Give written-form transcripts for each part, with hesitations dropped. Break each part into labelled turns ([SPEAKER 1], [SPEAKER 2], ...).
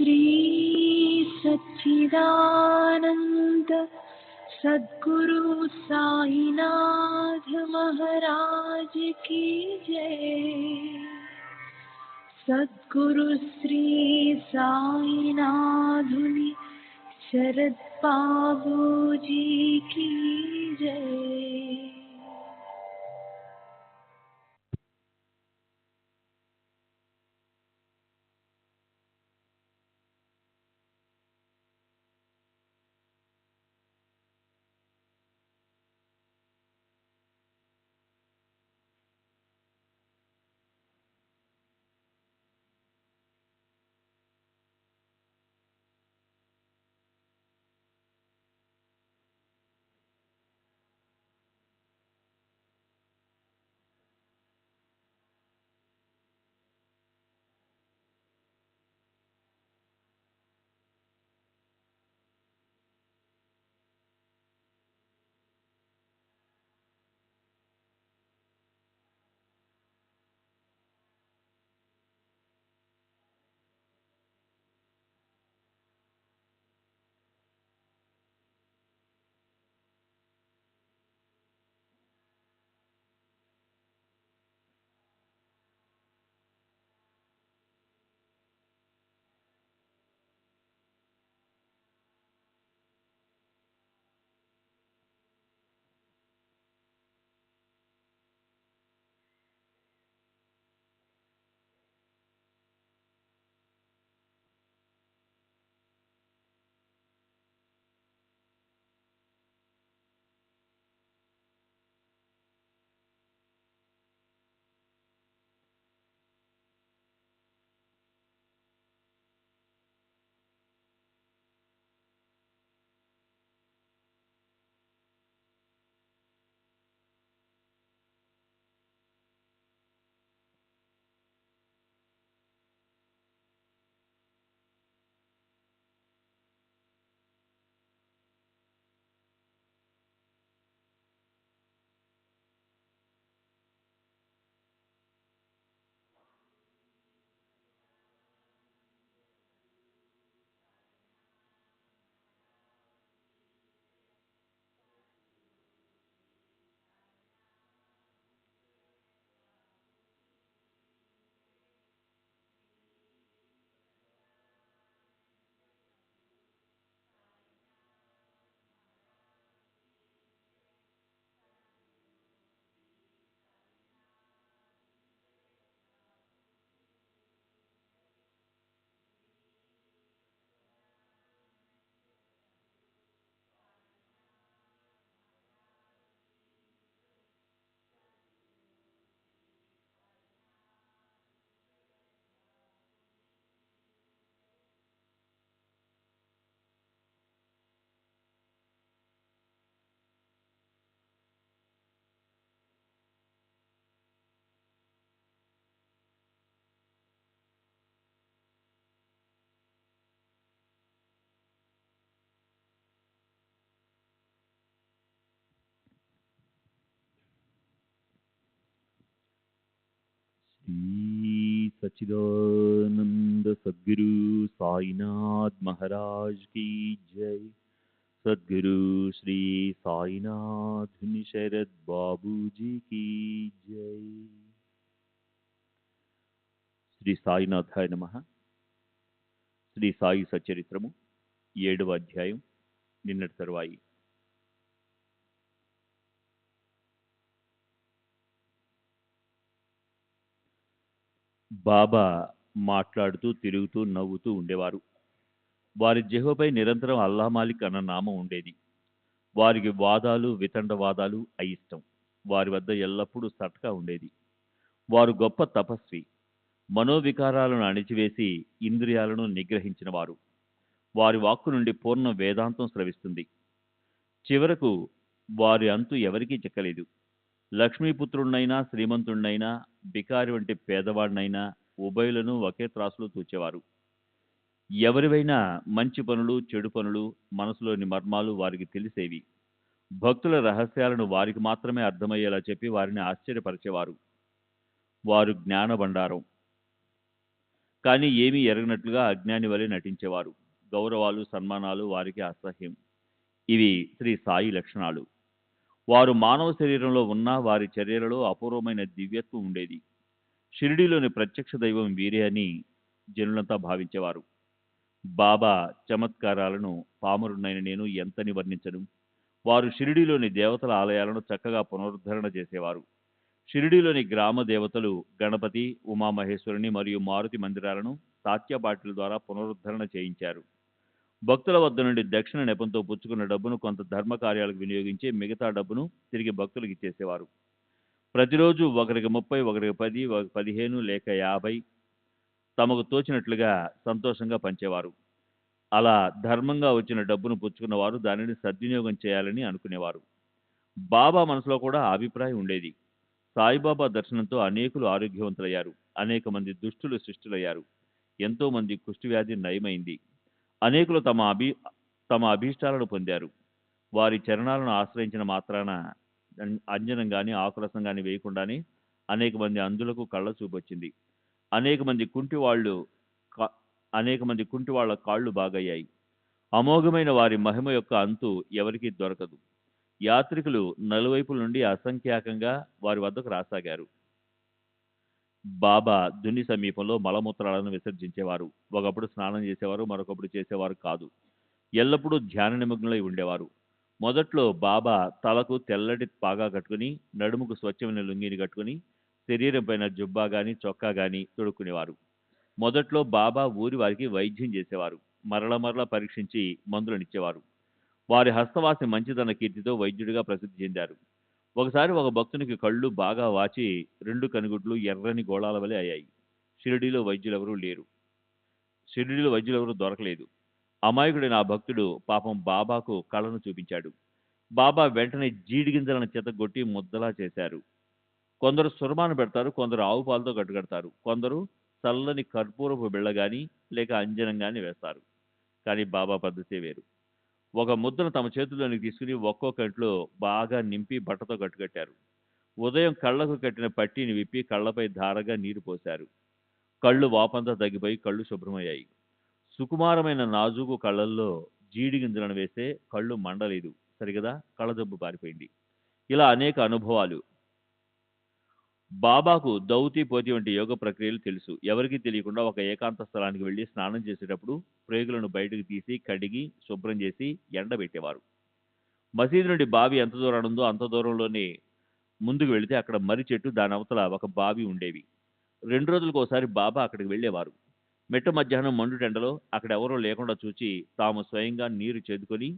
[SPEAKER 1] श्री सच्चिदानंद सद्गुरु साईनाथ महाराज की जय। सद्गुरु श्री साईनाथुनि शरद बाबू जी की जय।
[SPEAKER 2] श्री सच्चिदानंद सद्गुरु साईनाथ महाराज की जय। सद्गुरु श्री साईनाथ शरद बाबू जी की जय। శ్రీ సాయినాథాయ నమః. శ్రీ సాయి సచరిత్రము 7వ అధ్యాయం నిన్నటి తరువాయి. బాబా మాట్లాడుతూ తిరుగుతూ నవ్వుతూ ఉండేవారు. వారి జిహ్వపై నిరంతరం అల్లా మాలిక్ అన్న నామం ఉండేది. వారికి వాదాలు వితండవాదాలు అయిష్టం. వారి వద్ద ఎల్లప్పుడూ సట్కా ఉండేది. వారు గొప్ప తపస్వి. మనోవికారాలను అణిచివేసి ఇంద్రియాలను నిగ్రహించిన వారు. వారి వాక్కు నుండి పూర్ణ వేదాంతం స్రవిస్తుంది. చివరకు వారి అంతు ఎవరికీ చిక్కలేదు. లక్ష్మీపుత్రుణ్ణైనా శ్రీమంతుణ్ణైనా బికారి వంటి పేదవాడినైనా ఉభయులను ఒకే త్రాసులో తూచేవారు. ఎవరివైనా మంచి పనులు చెడు పనులు మనసులోని మర్మాలు వారికి తెలిసేవి. భక్తుల రహస్యాలను వారికి మాత్రమే అర్థమయ్యేలా చెప్పి వారిని ఆశ్చర్యపరిచేవారు. వారు జ్ఞాన భండారం. కానీ ఏమీ ఎరగనట్లుగా అజ్ఞాని వలె నటించేవారు. గౌరవాలు, సన్మానాలు వారికి అసహ్యం. ఇవి శ్రీ సాయి లక్షణాలు. వారు మానవ శరీరంలో ఉన్నా వారి చర్యలలో అపూర్వమైన దివ్యత్వం ఉండేది. షిరిడీలోని ప్రత్యక్ష దైవం వీరే అని జనులంతా భావించేవారు. బాబా చమత్కారాలను పామరునైన నేను ఎంతని వర్ణించను. వారు షిరిడీలోని దేవతల ఆలయాలను చక్కగా పునరుద్ధరణ చేసేవారు. షిరిడీలోని గ్రామ దేవతలు గణపతి, ఉమామహేశ్వరుని మరియు మారుతి మందిరాలను తాత్యపాటిల ద్వారా పునరుద్ధరణ చేయించారు. భక్తుల వద్ద నుండి దక్షిణ నెపంతో పుచ్చుకున్న డబ్బును కొంత ధర్మ కార్యాలకు వినియోగించి మిగతా డబ్బును తిరిగి భక్తులకు ఇచ్చేసేవారు. ప్రతిరోజు ఒకరికి 30, ఒకరికి 10, 15 లేక 50 తమకు తోచినట్లుగా సంతోషంగా పంచేవారు. అలా ధర్మంగా వచ్చిన డబ్బును పుచ్చుకున్న వారు దానిని సద్వినియోగం చేయాలని అనుకునేవారు. బాబా మనసులో కూడా ఆ అభిప్రాయం ఉండేది. సాయిబాబా దర్శనంతో అనేకులు ఆరోగ్యవంతులయ్యారు. అనేక మంది దుష్టులు శిష్టులయ్యారు. ఎంతో మంది కుష్ఠవ్యాధి నయమైంది. అనేకులు తమ అభీష్టాలను పొందారు. వారి చరణాలను ఆశ్రయించిన మాత్రాన అంజనం గాని ఆకురసం గాని వేయకుండానే అనేక మంది అంధులకు కళ్ళ చూపొచ్చింది. అనేక మంది కుంటి వాళ్ళ కాళ్ళు బాగయ్యాయి. అమోఘమైన వారి మహిమ యొక్క అంతు ఎవరికీ దొరకదు. యాత్రికులు నలువైపుల నుండి అసంఖ్యాకంగా వారి వద్దకు రాసాగారు. బాబా దుని సమీపంలో మలమూత్రాలను విసర్జించేవారు. ఒకప్పుడు స్నానం చేసేవారు, మరొకప్పుడు చేసేవారు కాదు. ఎల్లప్పుడూ ధ్యాన నిమగ్నులై ఉండేవారు. మొదట్లో బాబా తలకు తెల్లటి పాగా కట్టుకుని, నడుముకు స్వచ్ఛమైన లుంగిని కట్టుకుని, శరీరం పైన జుబ్బా గాని చొక్కా గాని తొడుక్కునేవారు. మొదట్లో బాబా ఊరి వారికి వైద్యం చేసేవారు. మరల పరీక్షించి మందులనిచ్చేవారు. వారి హస్తవాసి మంచిదన్న కీర్తితో వైద్యుడిగా ప్రసిద్ధి చెందారు. ఒకసారి ఒక భక్తునికి కళ్ళు బాగా వాచి 2 కనుగుడ్లు ఎర్రని గోళాల వలె అయ్యాయి. షిరిడీలో వైద్యులెవరూ దొరకలేదు. అమాయకుడైన ఆ భక్తుడు పాపం బాబాకు కళ్ళను చూపించాడు. బాబా వెంటనే జీడి గింజలను చెతగొట్టి ముద్దలా చేశారు. కొందరు సురమాను పెడతారు, కొందరు ఆవు పాలతో కట్టుకడతారు, కొందరు చల్లని కర్పూరపు బిళ్ళ గాని లేక అంజనం గాని వేస్తారు. కానీ బాబా పద్ధతే వేరు. ఒక ముద్దను తమ చేతుల్లోనికి తీసుకుని ఒక్కో కంట్లో బాగా నింపి బట్టతో కట్టుకట్టారు. ఉదయం కళ్ళకు కట్టిన పట్టీని విప్పి కళ్ళపై ధారగా నీరు పోశారు. కళ్ళు వాపంతా తగ్గిపోయి కళ్ళు శుభ్రమయ్యాయి. సుకుమారమైన నాజూకు కళ్ళల్లో జీడి గింజలను వేస్తే కళ్ళు మండలేదు. సరిగదా కళ్ళజబ్బు పారిపోయింది. ఇలా అనేక అనుభవాలు. బాబాకు దౌతి పోతి వంటి యోగ ప్రక్రియలు తెలుసు. ఎవరికీ తెలియకుండా ఒక ఏకాంత స్థలానికి వెళ్ళి స్నానం చేసేటప్పుడు ప్రేగులను బయటకు తీసి కడిగి శుభ్రం చేసి ఎండబెట్టేవారు. మసీదు నుండి బావి ఎంత దూరం ఉందో అంత దూరంలోనే ముందుకు వెళితే అక్కడ మర్రి చెట్టు, దాని అవతల ఒక బావి ఉండేవి. 2 రోజులకు ఒకసారి బాబా అక్కడికి వెళ్ళేవారు. మెట్ట మధ్యాహ్నం మండుటెండలో అక్కడ ఎవరూ లేకుండా చూచి తాము స్వయంగా నీరు చేదుకొని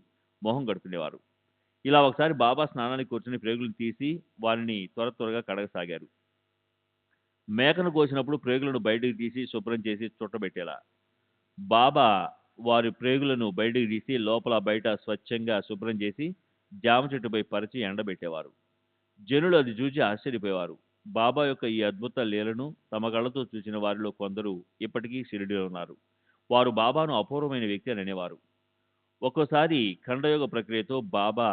[SPEAKER 2] మొహం కడుక్కునేవారు. ఇలా ఒకసారి బాబా స్నానానికి కూర్చుని ప్రేగులను తీసి వారిని త్వరగా కడగసాగారు. మేకను కోసినప్పుడు ప్రేగులను బయటకు తీసి శుభ్రం చేసి చుట్టబెట్టేలా బాబా వారి ప్రేగులను బయటకు తీసి లోపల బయట స్వచ్ఛంగా శుభ్రం చేసి జామ చెట్టుపై పరిచి ఎండబెట్టేవారు. జనులు అది చూచి ఆశ్చర్యపోయేవారు. బాబా యొక్క ఈ అద్భుత లీలను తమ కళ్ళతో చూసిన వారిలో కొందరు ఇప్పటికీ షిరిడీలో ఉన్నారు. వారు బాబాను అపూర్వమైన వ్యక్తి అని అనేవారు. ఒక్కోసారి ఖండయోగ ప్రక్రియతో బాబా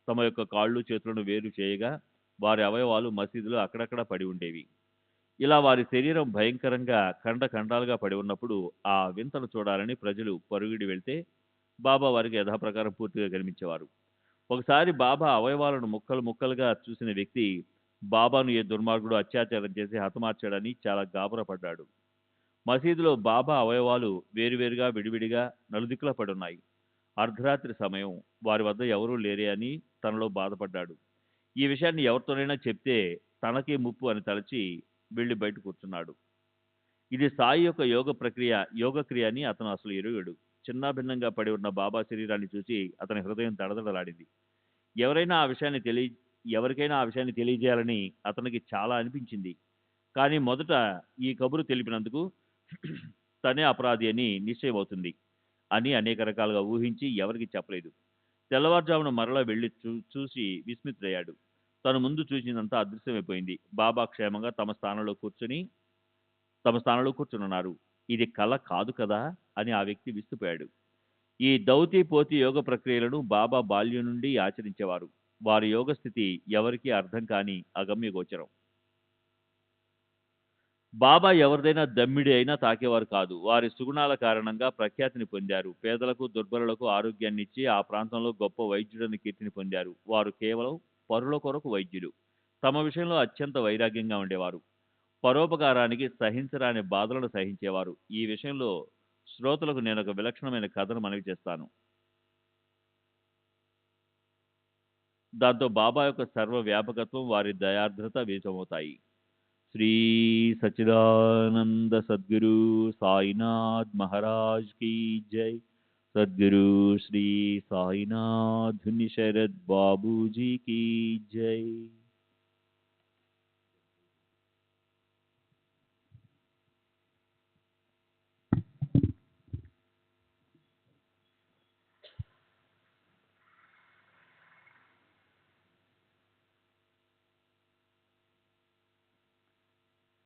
[SPEAKER 2] తమ యొక్క కాళ్ళు చేతులను వేరు చేయగా వారి అవయవాలు మసీదులో అక్కడక్కడ పడి ఉండేవి. ఇలా వారి శరీరం భయంకరంగా ఖండాలుగా పడి ఉన్నప్పుడు ఆ వింతను చూడాలని ప్రజలు పరుగుడి వెళ్తే బాబా వారికి యథాప్రకారం పూర్తిగా కనిపించేవారు. ఒకసారి బాబా అవయవాలను ముక్కలుగా చూసిన వ్యక్తి బాబాను ఏ దుర్మార్గుడు అత్యాచారం చేసి హతమార్చాడని చాలా గాబరపడ్డాడు. మసీదులో బాబా అవయవాలు వేరువేరుగా విడివిడిగా నలుదిక్కులా పడున్నాయి. అర్ధరాత్రి సమయం, వారి వద్ద ఎవరూ లేరే అని తనలో బాధపడ్డాడు. ఈ విషయాన్ని ఎవరితోనైనా చెప్తే తనకే ముప్పు అని తలచి వెళ్ళి బయట కూర్చున్నాడు. ఇది సాయి యొక్క యోగక్రియ అని అతను అసలు ఎరుగడు. చిన్నాభిన్నంగా పడి ఉన్న బాబా శరీరాన్ని చూసి అతని హృదయం దడదడలాడింది. ఎవరికైనా ఆ విషయాన్ని తెలియజేయాలని అతనికి చాలా అనిపించింది. కానీ మొదట ఈ కబురు తెలిపినందుకు తనే అపరాధి అని నిశ్చయమవుతుంది అని అనేక రకాలుగా ఊహించి ఎవరికి చెప్పలేదు. తెల్లవారుజామున మరలా వెళ్ళి చూసి విస్మితుడయ్యాడు. తను ముందు చూసిందంతా అదృశ్యమైపోయింది. బాబా క్షేమంగా తమ స్థానంలో కూర్చున్నారు. ఇది కళ కాదు కదా అని ఆ వ్యక్తి విస్తుపోయాడు. ఈ దౌతి పోతి యోగ ప్రక్రియలను బాబా బాల్యం నుండి ఆచరించేవారు. వారి యోగ స్థితి ఎవరికీ అర్థం కాని అగమ్య గోచరం. బాబా ఎవరిదైనా దమ్మిడి అయినా తాకేవారు కాదు. వారి సుగుణాల కారణంగా ప్రఖ్యాతిని పొందారు. పేదలకు, దుర్బలులకు ఆరోగ్యాన్ని ఇచ్చి ఆ ప్రాంతంలో గొప్ప వైద్యుడని కీర్తిని పొందారు. వారు కేవలం పరుల కొరకు వైద్యులు. తమ విషయంలో అత్యంత వైరాగ్యంగా ఉండేవారు. పరోపకారానికి సహించరాని బాధలను సహించేవారు. ఈ విషయంలో శ్రోతలకు నేనొక విలక్షణమైన కథను మనవి చేస్తాను. దాంతో బాబా యొక్క సర్వవ్యాపకత్వం, వారి దయార్ద్రత వీచమవుతాయి. శ్రీ సచ్చిదానంద సద్గురు సాయినాథ్ మహారాజ్ కీ జై. సద్గురు శ్రీ సాయినాథ్ శరద్ బాబూజీ కీ జై.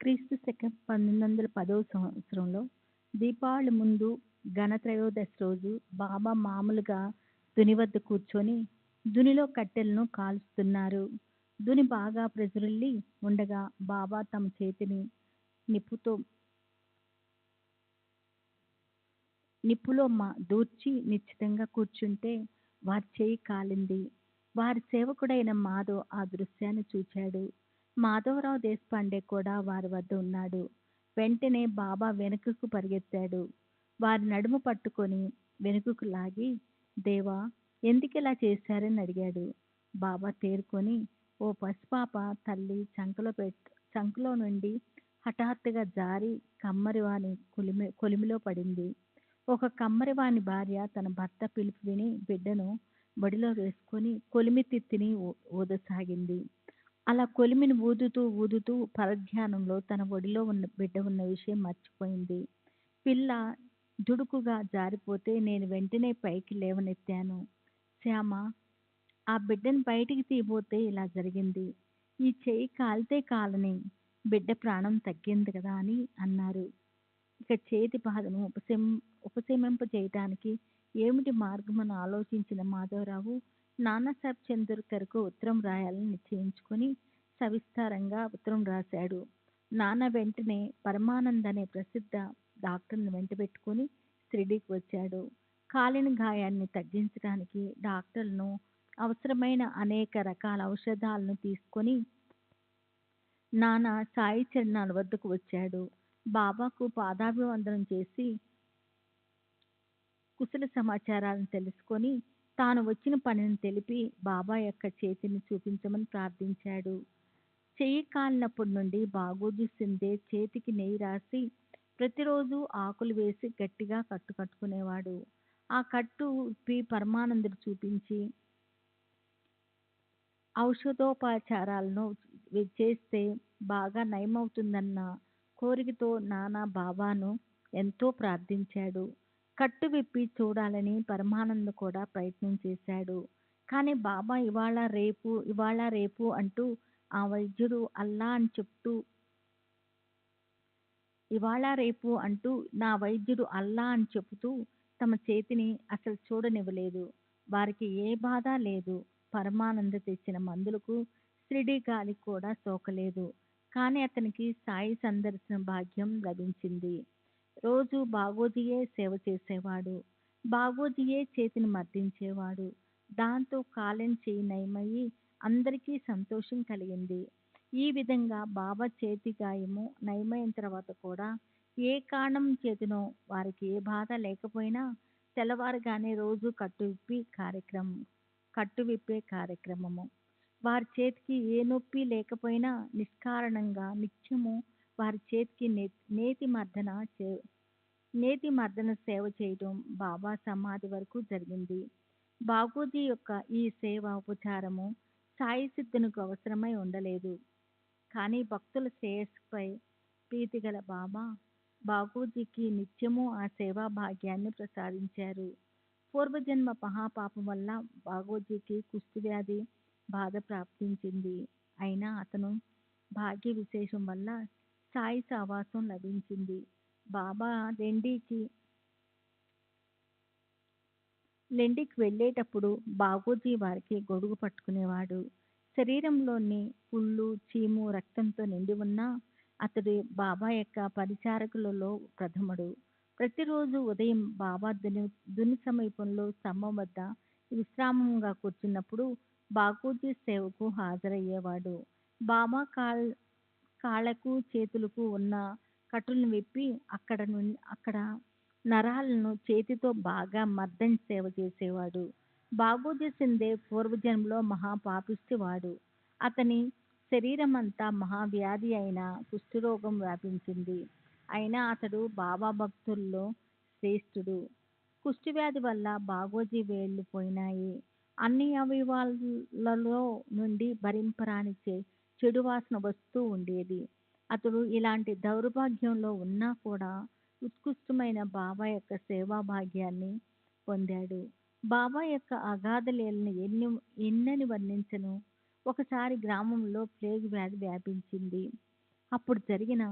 [SPEAKER 3] క్రీస్తు శకం 1910వ సంవత్సరంలో దీపావళి ముందు ఘనత్రయోదశి రోజు బాబా మామూలుగా దుని వద్ద కూర్చొని దునిలో కట్టెలను కాలుస్తున్నారు. దుని బాగా ప్రజ్వరిల్లి ఉండగా బాబా తమ చేతిని నిప్పులో దూర్చి నిశ్చితంగా కూర్చుంటే వారి చేయి కాలింది. వారి సేవకుడైన మాధవ్ ఆ దృశ్యాన్ని చూచాడు. మాధవరావు దేశపాండే కూడా వారి వద్ద ఉన్నాడు. వెంటనే బాబా వెనుకకు పరిగెత్తాడు. వారి నడుము పట్టుకొని వెనుకకు లాగి, దేవా, ఎందుకిలా చేశారని అడిగాడు. బాబా తేరుకొని, ఓ పసిపాప తల్లి చంకలో నుండి హఠాత్తుగా జారి కమ్మరివాని కొలిమిలో పడింది. ఒక కమ్మరివాని భార్య తన భర్త పిలుపు విని బిడ్డను బడిలో వేసుకొని కొలిమి తిత్తిని ఊదసాగింది. అలా కొలిమిని ఊదుతూ పరధ్యానంలో తన ఒడిలో ఉన్న బిడ్డ ఉన్న విషయం మర్చిపోయింది. పిల్ల దుడుకుగా జారిపోతే నేను వెంటనే పైకి లేవనెత్తాను. శ్యామ, ఆ బిడ్డను బయటికి తీయబోతే ఇలా జరిగింది. ఈ చెయ్యి కాలితే కాలని, బిడ్డ ప్రాణం తగ్గింది కదా అని అన్నారు. ఇక చేతి బాధను ఉపశమింపజేయటానికి ఏమిటి మార్గమని ఆలోచించిన మాధవరావు నానాసాహెబ్ చంద్రకర్కు ఉత్తరం రాయాలని నిశ్చయించుకొని సవిస్తారంగా ఉత్తరం రాశాడు. నాన్న వెంటనే పరమానంద్ అనే ప్రసిద్ధ డాక్టర్ని వెంటబెట్టుకొని షిరిడీకి వచ్చాడు. కాలిన గాయాన్ని తగ్గించడానికి డాక్టర్లను అవసరమైన అనేక రకాల ఔషధాలను తీసుకొని నాన్న సాయి చరణాల వద్దకు వచ్చాడు. బాబాకు పాదాభివందనం చేసి కుశల సమాచారాలను తెలుసుకొని తాను వచ్చిన పనిని తెలిపి బాబా యొక్క చేతిని చూపించమని ప్రార్థించాడు. చెయ్యి కాలినప్పటి నుండి బాగోజీ సిందే చేతికి నెయ్యి రాసి ప్రతిరోజు ఆకులు వేసి గట్టిగా కట్టుకునేవాడు. ఆ కట్టు విప్పి పరమానందుడు చూపించి ఔషధోపచారాలను చేస్తే బాగా నయమవుతుందన్న కోరికతో నాన్న బాబాను ఎంతో ప్రార్థించాడు. కట్టు విప్పి చూడాలని పరమానంద్ కూడా ప్రయత్నం చేశాడు. కానీ బాబా ఇవాళ రేపు అంటూ ఆ వైద్యుడు అల్లా అని చెప్తూ నా వైద్యుడు అల్లా అని చెబుతూ తమ చేతిని అసలు చూడనివ్వలేదు. వారికి ఏ బాధ లేదు. పరమానంద తెచ్చిన మందులకు షిరిడీ గాలికి కూడా సోకలేదు. కానీ అతనికి సాయి సందర్శన భాగ్యం లభించింది. రోజు బాగోజీయే సేవ చేసేవాడు. బాగోజీయే చేతిని మర్దించేవాడు. దాంతో కాలిన చెయ్యి నయమయ్యి అందరికీ సంతోషం కలిగింది. ఈ విధంగా బాబా చేతి గాయము నయమైన తర్వాత కూడా ఏ కారణం చేతనో వారికి ఏ బాధ లేకపోయినా తెల్లవారుగానే రోజు కట్టు విప్పే కార్యక్రమము. వారి చేతికి ఏ నొప్పి లేకపోయినా నిష్కారణంగా నిత్యము వారి చేతికి నేతి మర్దన సేవ చేయటం బాబా సమాధి వరకు జరిగింది. బాగోజీ యొక్క ఈ సేవ ఉపచారము సాయి సిద్ధునికి అవసరమై ఉండలేదు. కానీ భక్తుల శ్రేయస్సుపై ప్రీతిగల బాబా బాగోజీకి నిత్యము ఆ సేవా భాగ్యాన్ని ప్రసాదించారు. పూర్వజన్మ మహాపాపం వల్ల బాగోజీకి కుష్ఠవ్యాధి బాధ ప్రాప్తించింది. అయినా అతను భాగ్య విశేషం వల్ల సాయి సావాసం లభించింది. బాబా లెండికి వెళ్ళేటప్పుడు బాగోజీ వారికి గొడుగు పట్టుకునేవాడు. శరీరంలోని పుళ్ళు, చీము, రక్తంతో నిండి ఉన్నా అతడు బాబా యొక్క పరిచారకులలో ప్రథముడు. ప్రతిరోజు ఉదయం బాబా దుని సమీపంలో స్తంభం వద్ద విశ్రామంగా కూర్చున్నప్పుడు బాపూజీ సేవకు హాజరయ్యేవాడు. బాబా కాళ్ళకు చేతులకు ఉన్న కట్టులను విప్పి అక్కడ నరాలను చేతితో బాగా మర్దని సేవ చేసేవాడు. బాబూజీ సిందే పూర్వజన్మలో మహాపాపిష్టివాడు. అతని శరీరమంతా మహావ్యాధి అయిన కుష్ఠరోగం వ్యాపించింది. అయినా అతడు బాబా భక్తుల్లో శ్రేష్ఠుడు. కుష్ఠవ్యాధి వల్ల బాగోజీ వేళ్లు పోయినాయి. అన్ని అవయవాలలో నుండి భరింపరాని చెడు వాసన వస్తూ ఉండేది. అతడు ఇలాంటి దౌర్భాగ్యంలో ఉన్నా కూడా ఉత్కృష్టమైన బాబా యొక్క సేవా భాగ్యాన్ని పొందాడు. బాబా యొక్క అగాధ లీలను ఎన్నని వర్ణించను. ఒకసారి గ్రామంలో ప్లేగ్ వ్యాధి వ్యాపించింది. అప్పుడు జరిగిన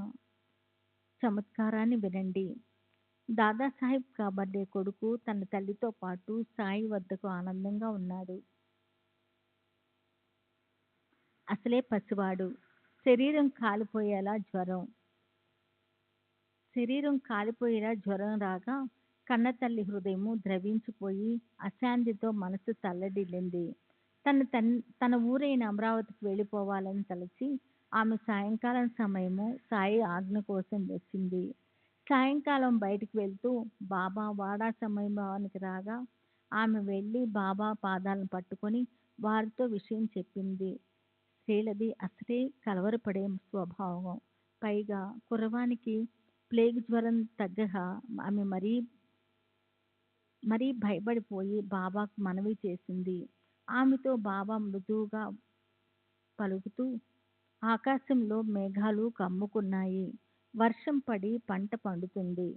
[SPEAKER 3] చమత్కారాన్ని వినండి. దాదాసాహెబ్ కాబర్డే కొడుకు తన తల్లితో పాటు సాయి వద్దకు ఆనందంగా ఉన్నాడు. అసలే పసివాడు. శరీరం కాలిపోయేలా జ్వరం రాగా కన్నతల్లి హృదయము ద్రవించిపోయి అశాంతితో మనసు తల్లడిల్లింది. తన ఊరైన అమరావతికి వెళ్ళిపోవాలని తలచి ఆమె సాయంకాలం సమయము సాయి ఆజ్ఞ కోసం వచ్చింది. సాయంకాలం బయటికి వెళ్తూ బాబా వాడా సమయానికి రాగా ఆమె వెళ్ళి బాబా పాదాలను పట్టుకొని వారితో విషయం చెప్పింది. శ్రీలది అసలే కలవరపడే స్వభావం. పైగా కుర్రవానికి ప్లేగ్ జ్వరం తగ్గక ఆమె మరీ భయపడిపోయి బాబాకు మనవి చేసింది. ఆమెతో బాబా మృదువుగా పలుకుతూ, ఆకాశంలో మేఘాలు కమ్ముకున్నాయి. వర్షం పడి పంట పండుతుంది.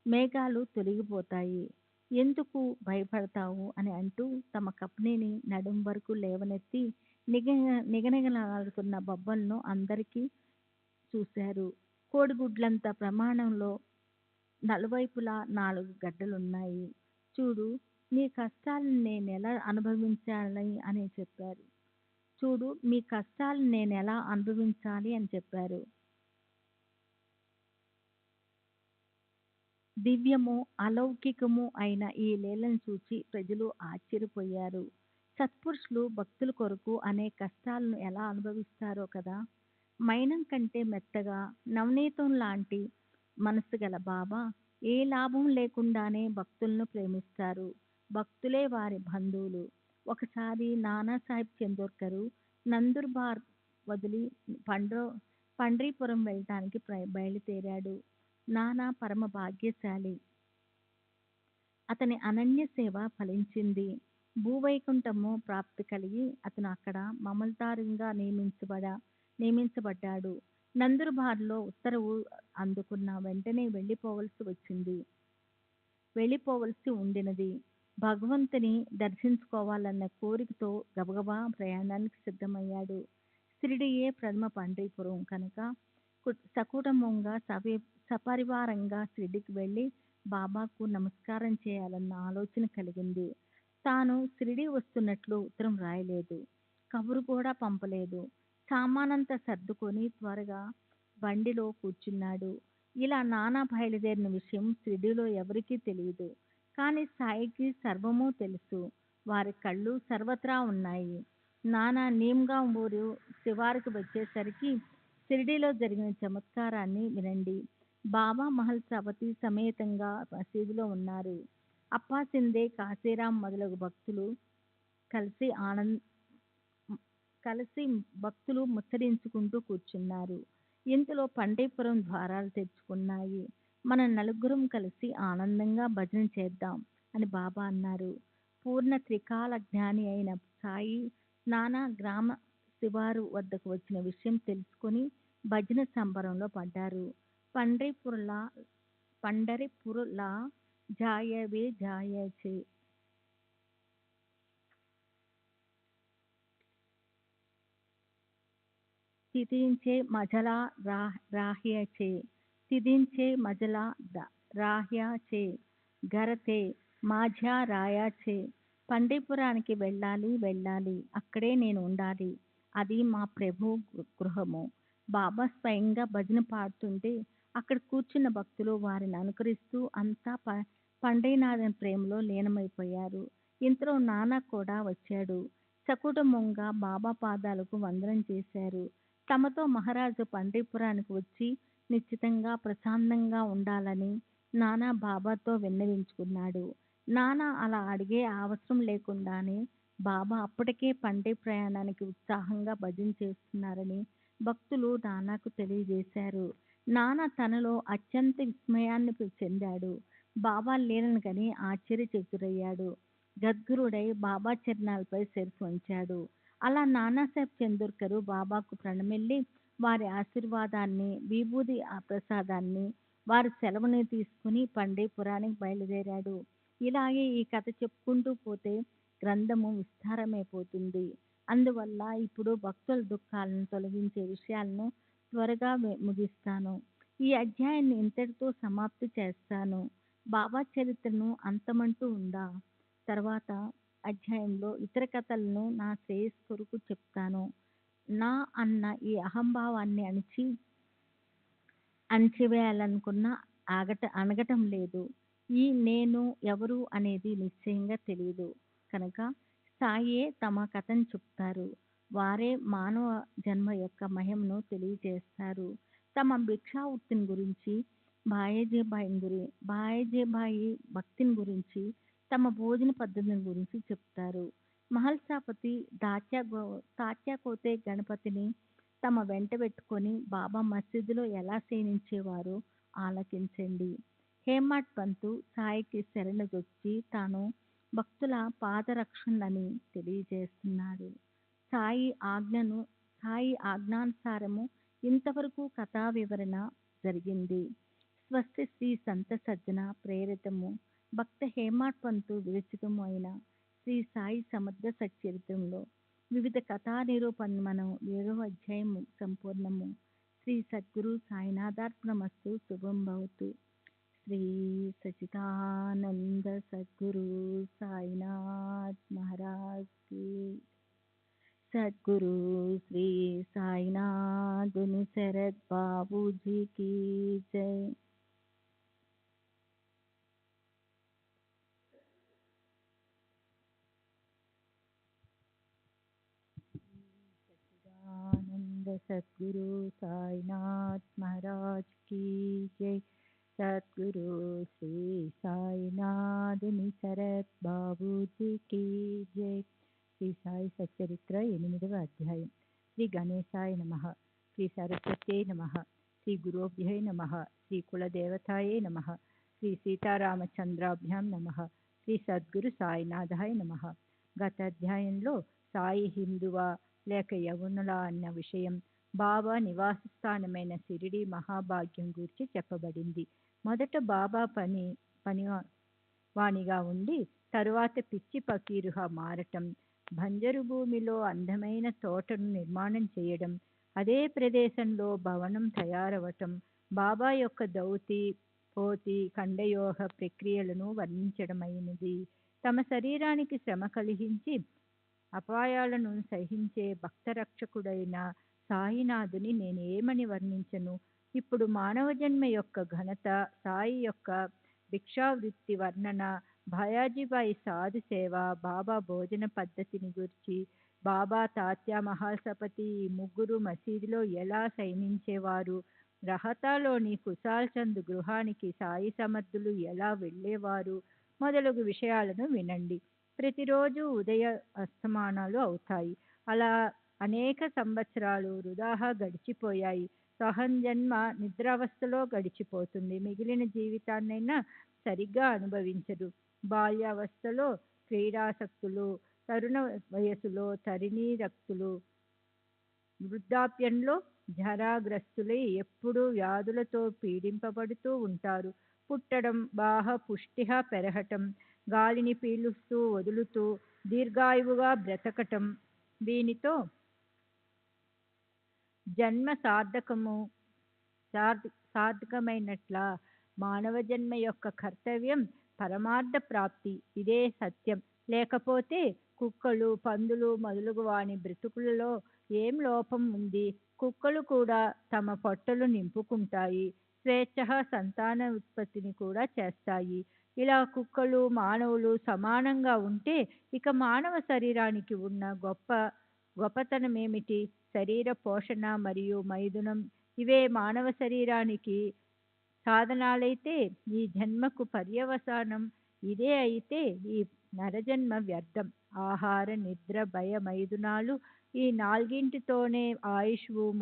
[SPEAKER 3] మేఘాలు తొలగిపోతాయి. ఎందుకు భయపడతావు అని అంటూ తమ కప్నీని నడుం వరకు లేవనెత్తి నిగనిగలాడుతున్న బొబ్బలను అందరికీ చూశారు. కోడిగుడ్లంత ప్రమాణంలో నలువైపులా 4 గడ్డలున్నాయి. చూడు మీ కష్టాలను నేనెలా అనుభవించాలి అని చెప్పారు. దివ్యము అలౌకికము అయిన ఈ లీలను చూచి ప్రజలు ఆశ్చర్యపోయారు. సత్పురుషులు భక్తుల కొరకు అనేక కష్టాలను ఎలా అనుభవిస్తారో కదా. మైనం కంటే మెత్తగా నవనీతం లాంటి మనస్సు గల బాబా ఏ లాభం లేకుండానే భక్తులను ప్రేమిస్తారు. భక్తులే వారి బంధువులు. ఒకసారి నానాసాహెబ్ చందోర్కరు నందూర్బార్ వదిలి పండ్రీపురం వెళ్ళటానికి బయలుదేరాడు. నానా పరమ భాగ్యశాలి. అతని అనన్య సేవ ఫలించింది. భూవైకుంఠము ప్రాప్తి కలిగి అతను అక్కడ మమల్దారుగా నియమించబడ్డాడు. నందూర్బార్లో ఉత్తర్వు అందుకున్న వెంటనే వెళ్ళిపోవలసి ఉండినది. భగవంతుని దర్శించుకోవాలన్న కోరికతో గబగబా ప్రయాణానికి సిద్ధమయ్యాడు. షిరిడియే ప్రథమ పండ్రీపురం కనుక సకుటుంబంగా సపరివారంగా షిరిడికి వెళ్ళి బాబాకు నమస్కారం చేయాలన్న ఆలోచన కలిగింది. తాను షిరిడి వస్తున్నట్లు ఉత్తరం రాయలేదు. కబురు కూడా పంపలేదు. సామానంతా సర్దుకొని త్వరగా బండిలో కూర్చున్నాడు. ఇలా నానా బయలుదేరిన విషయం షిరిడిలో ఎవరికీ తెలియదు. కానీ సాయికి సర్వమూ తెలుసు. వారి కళ్ళు సర్వత్రా ఉన్నాయి. నానా నీమ్గాం ఊరు శివారుకు వచ్చేసరికి షిరిడిలో జరిగిన చమత్కారాన్ని వినండి. బాబా మహల్ సవతి సమేతంగా మసీదులో ఉన్నారు. అప్పా సిందే, కాశీరాం మొదలగు భక్తులు కలిసి భక్తులు ముచ్చరించుకుంటూ కూర్చున్నారు. ఇంతలో పండీపురం ద్వారాలు తెరుచుకున్నాయి. మన నలుగురం కలిసి ఆనందంగా భజన చేద్దాం అని బాబా అన్నారు. పూర్ణ త్రికాల జ్ఞాని అయిన సాయి నానా గ్రామ శివారు వద్దకు వచ్చిన విషయం తెలుసుకొని భజన సంబరంలో పడ్డారు. పండరిపురలా జాయవే జాయచే తిదించే మజలా రాహ్యచే తిదించే మజలా రాహ్యాచే గరతే మాఝా రాయాచే. పండీపురానికి వెళ్ళాలి. అక్కడే నేను ఉండాలి. అది మా ప్రభు గృహము. బాబా స్వయంగా భజన పాడుతుంటే అక్కడ కూర్చున్న భక్తులు వారిని అనుకరిస్తూ అంతా పండరీనాథన్ ప్రేమలో లీనమైపోయారు. ఇంతలో నానా కూడా వచ్చాడు. సకుటుంబంగా బాబా పాదాలకు వందనం చేశారు. తమతో మహారాజు పండరీపురానికి వచ్చి నిశ్చితంగా ప్రశాంతంగా ఉండాలని నానా బాబాతో విన్నవించుకున్నాడు. నానా అలా అడిగే అవసరం లేకుండానే బాబా అప్పటికే పండే ప్రయాణానికి ఉత్సాహంగా భజన చేస్తున్నారని భక్తులు నానాకు తెలియజేశారు. నానా తనలో అత్యంత విస్మయాన్ని చెందాడు. బాబా లీలను కని ఆశ్చర్యచకితుడయ్యాడు. గద్గురుడై బాబా చరణాలపై శిరస్సు ఉంచాడు. అలా నానాసాహెబ్ చందోర్కర్ బాబాకు ప్రణమిల్లి వారి ఆశీర్వాదాన్ని, విభూది ప్రసాదాన్ని, వారి సెలవుని తీసుకుని పండరీపురానికి బయలుదేరాడు. ఇలాగే ఈ కథ చెప్పుకుంటూ పోతే గ్రంథము విస్తారమైపోతుంది. అందువల్ల ఇప్పుడు భక్తుల దుఃఖాలను తొలగించే విషయాలను త్వరగా ముగిస్తాను. ఈ అధ్యాయాన్ని ఇంతటితో సమాప్తి చేస్తాను. బాబా చరిత్రను అంతమంటూ ఉందా? తర్వాత అధ్యాయంలో ఇతర కథలను నా శ్రేయస్సు కొరకు చెప్తాను. నా అన్న ఈ అహంభావాన్ని అణచివేయాలనుకున్న అనగటం లేదు. ఈ నేను ఎవరు అనేది నిశ్చయంగా తెలియదు కనుక సాయే తమ కథను చెప్తారు. వారే మానవ జన్మ యొక్క మహిమను తెలియజేస్తారు. తమ భిక్షావృత్తిని గురించి, బాయేజీబాయి భక్తిని గురించి, తమ భోజన పద్ధతిని గురించి చెప్తారు. మహల్సాపతి తాత్యాకోతే గణపతిని తమ వెంట పెట్టుకొని బాబా మసీదులో ఎలా శయనించేవారో ఆలకించండి. హేమాడ్ పంతు సాయికి శరణొచ్చి తాను భక్తుల పాదరక్షణని తెలియజేస్తున్నాడు. సాయి ఆజ్ఞానుసారము ఇంతవరకు కథా వివరణ జరిగింది. స్వస్తి శ్రీ సంత సజ్జన ప్రేరితము భక్త హేమాడ్ పంతు విరచితము అయిన శ్రీ సాయి సమర్థ సచ్చరిత్రంలో వివిధ కథా నిరూపణం 7వ అధ్యాయం సంపూర్ణము. శ్రీ సద్గురు సాయినాథార్పణమస్తు. శుభం భవతు. శ్రీ సచిదానంద సద్గురు సాయినాథ్ మహారాజ్ की सद्गुरु श्री साईनाथ शरद बाबू जी की जय. सच्चिदानंद सद्गुरु साईनाथ महाराज की जय. सद्गुरु श्री साईनाथ शरद बाबू जी की जय. శ్రీ సాయి సచ్చరిత్ర 8వ అధ్యాయం. శ్రీ గణేశాయ నమః. శ్రీ సరస్వత్యై నమః. శ్రీ గురోభ్యై నమః. శ్రీ కులదేవతాయై నమః. శ్రీ సీతారామచంద్రాభ్యాం నమః. శ్రీ సద్గురు సాయినాథాయ నమః. గత అధ్యాయంలో సాయి హిందువా లేక యవనులా అన్న విషయం, బాబా నివాస స్థానమైన షిరిడి మహాభాగ్యం గురించి చెప్పబడింది. మొదట బాబా పనివాణిగా ఉండి తరువాత పిచ్చి ఫకీరుగా మారటం, బంజరు భూమిలో అందమైన తోటను నిర్మాణం చేయడం, అదే ప్రదేశంలో భవనం తయారవటం, బాబా యొక్క దౌతి పోతి ఖండయోగ ప్రక్రియలను వర్ణించడమైనది. తమ శరీరానికి శ్రమ కలిగించి అపాయాలను సహించే భక్తరక్షకుడైన సాయినాథుని నేను ఏమని వర్ణించను. ఇప్పుడు మానవ జన్మ యొక్క ఘనత, సాయి యొక్క భిక్షావృత్తి వర్ణన, భయాజీబాయి సాధు సేవ, బాబా భోజన పద్ధతిని గురించి, బాబా తాత్యా మహాసపతి ఈ ముగ్గురు మసీదులో ఎలా శయనించేవారు, రహతాలోని కుశాల్ చంద్ గృహానికి సాయి సమర్థులు ఎలా వెళ్ళేవారు మొదలగు విషయాలను వినండి. ప్రతిరోజు ఉదయ అస్తమానాలు అవుతాయి. అలా అనేక సంవత్సరాలు వృధాగా గడిచిపోయాయి. సహం జన్మ నిద్రావస్థలో గడిచిపోతుంది. మిగిలిన జీవితాన్నైనా సరిగ్గా అనుభవించరు. బాల్యావస్థలో క్రీడాసక్తులు, తరుణ వయసులో తరిణీరక్తులు, వృద్ధాప్యంలో జరాగ్రస్తులై ఎప్పుడూ వ్యాధులతో పీడింపబడుతూ ఉంటారు. పుట్టడం, బాగా పుష్టిగా పెరగటం, గాలిని పీలుస్తూ వదులుతూ దీర్ఘాయువుగా బ్రతకటం, దీనితో జన్మ సార్థకమైనట్లా. మానవ జన్మ యొక్క కర్తవ్యం పరమార్థ ప్రాప్తి. ఇదే సత్యం. లేకపోతే కుక్కలు, పందులు మొదలగు వాని బ్రతుకులలో ఏం లోపం ఉంది? కుక్కలు కూడా తమ పొట్టలు నింపుకుంటాయి. స్వేచ్ఛగా సంతాన ఉత్పత్తిని కూడా చేస్తాయి. ఇలా కుక్కలు మానవులు సమానంగా ఉంటే ఇక మానవ శరీరానికి ఉన్న గొప్పతనమేమిటి? శరీర పోషణ మరియు మైథునం ఇవే మానవ శరీరానికి సాధనాలైతే ఈ జన్మకు పర్యవసానం ఇదే అయితే ఈ నరజన్మ వ్యర్థం. ఆహార, నిద్ర, భయ, మైథునాలు ఈ నాలుగింటితోనే ఆయుష్వు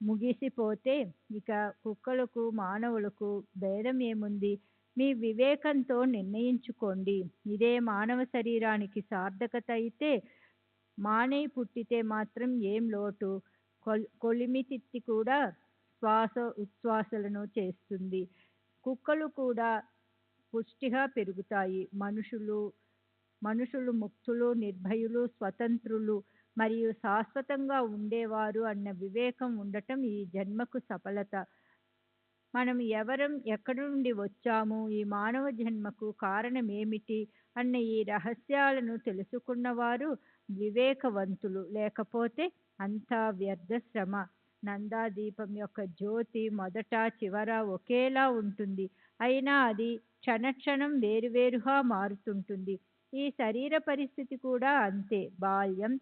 [SPEAKER 3] ముగిసిపోతే ఇక కుక్కలకు మానవులకు భేదం ఏముంది? మీ వివేకంతో నిర్ణయించుకోండి. ఇదే మానవ శరీరానికి సార్థకత అయితే మానై పుట్టితే మాత్రం ఏం లోటు? కొలిమితిత్తి కూడా శ్వాస ఉచ్ఛ్వాసలను చేస్తుంది. కుక్కలు కూడా పుష్టిగా పెరుగుతాయి. మనుషులు ముక్తులు, నిర్భయులు, స్వతంత్రులు మరియు శాశ్వతంగా ఉండేవారు అన్న వివేకం ఉండటం ఈ జన్మకు సఫలత. మనం ఎవరం, ఎక్కడి నుండి వచ్చాము, ఈ మానవ జన్మకు కారణమేమిటి అన్న ఈ రహస్యాలను తెలుసుకున్నవారు వివేకవంతులు. లేకపోతే అంతా వ్యర్థ శ్రమ. నందాదీపం యొక్క జ్యోతి మొదట చివర ఒకేలా ఉంటుంది. అయినా అది క్షణక్షణం వేరువేరుగా మారుతుంటుంది. ఈ శరీర పరిస్థితి కూడా అంతే. బాల్యం,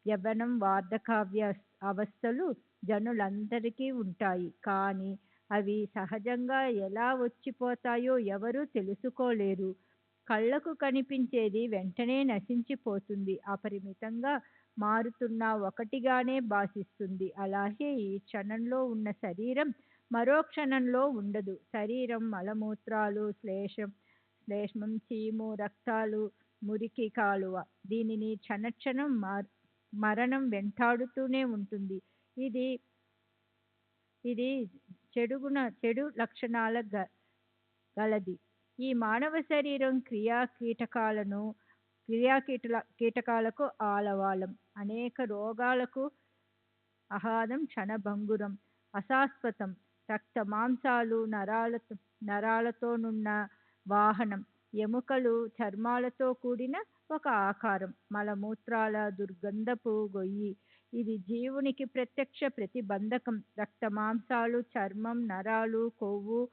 [SPEAKER 3] యవ్వనం, వార్ధకావ్య అవస్థలు జనులందరికీ ఉంటాయి. కానీ అవి సహజంగా ఎలా వచ్చిపోతాయో ఎవరూ తెలుసుకోలేరు. కళ్ళకు కనిపించేది వెంటనే నశించిపోతుంది. అపరిమితంగా మారుతున్న ఒకటిగానే భాసిస్తుంది. అలాగే ఈ క్షణంలో ఉన్న శరీరం మరో క్షణంలో ఉండదు. శరీరం మలమూత్రాలు, శ్లేష్మం, చీము, రక్తాలు, మురికి కాలువ. దీనిని క్షణక్షణం మరణం వెంటాడుతూనే ఉంటుంది. ఇది చెడు లక్షణాల గలది. ఈ మానవ శరీరం కీటకాలకు ఆలవాలం. అనేక రోగాలకు అహాదం, క్షణభంగురం, అశాశ్వతం. రక్త మాంసాలు, నరాలతోనున్న వాహనం. ఎముకలు, చర్మాలతో కూడిన ఒక ఆకారం. మలమూత్రాల దుర్గంధపు గొయ్యి. ఇది జీవునికి ప్రత్యక్ష ప్రతిబంధకం. రక్త మాంసాలు, చర్మం, నరాలు, కొవ్వు,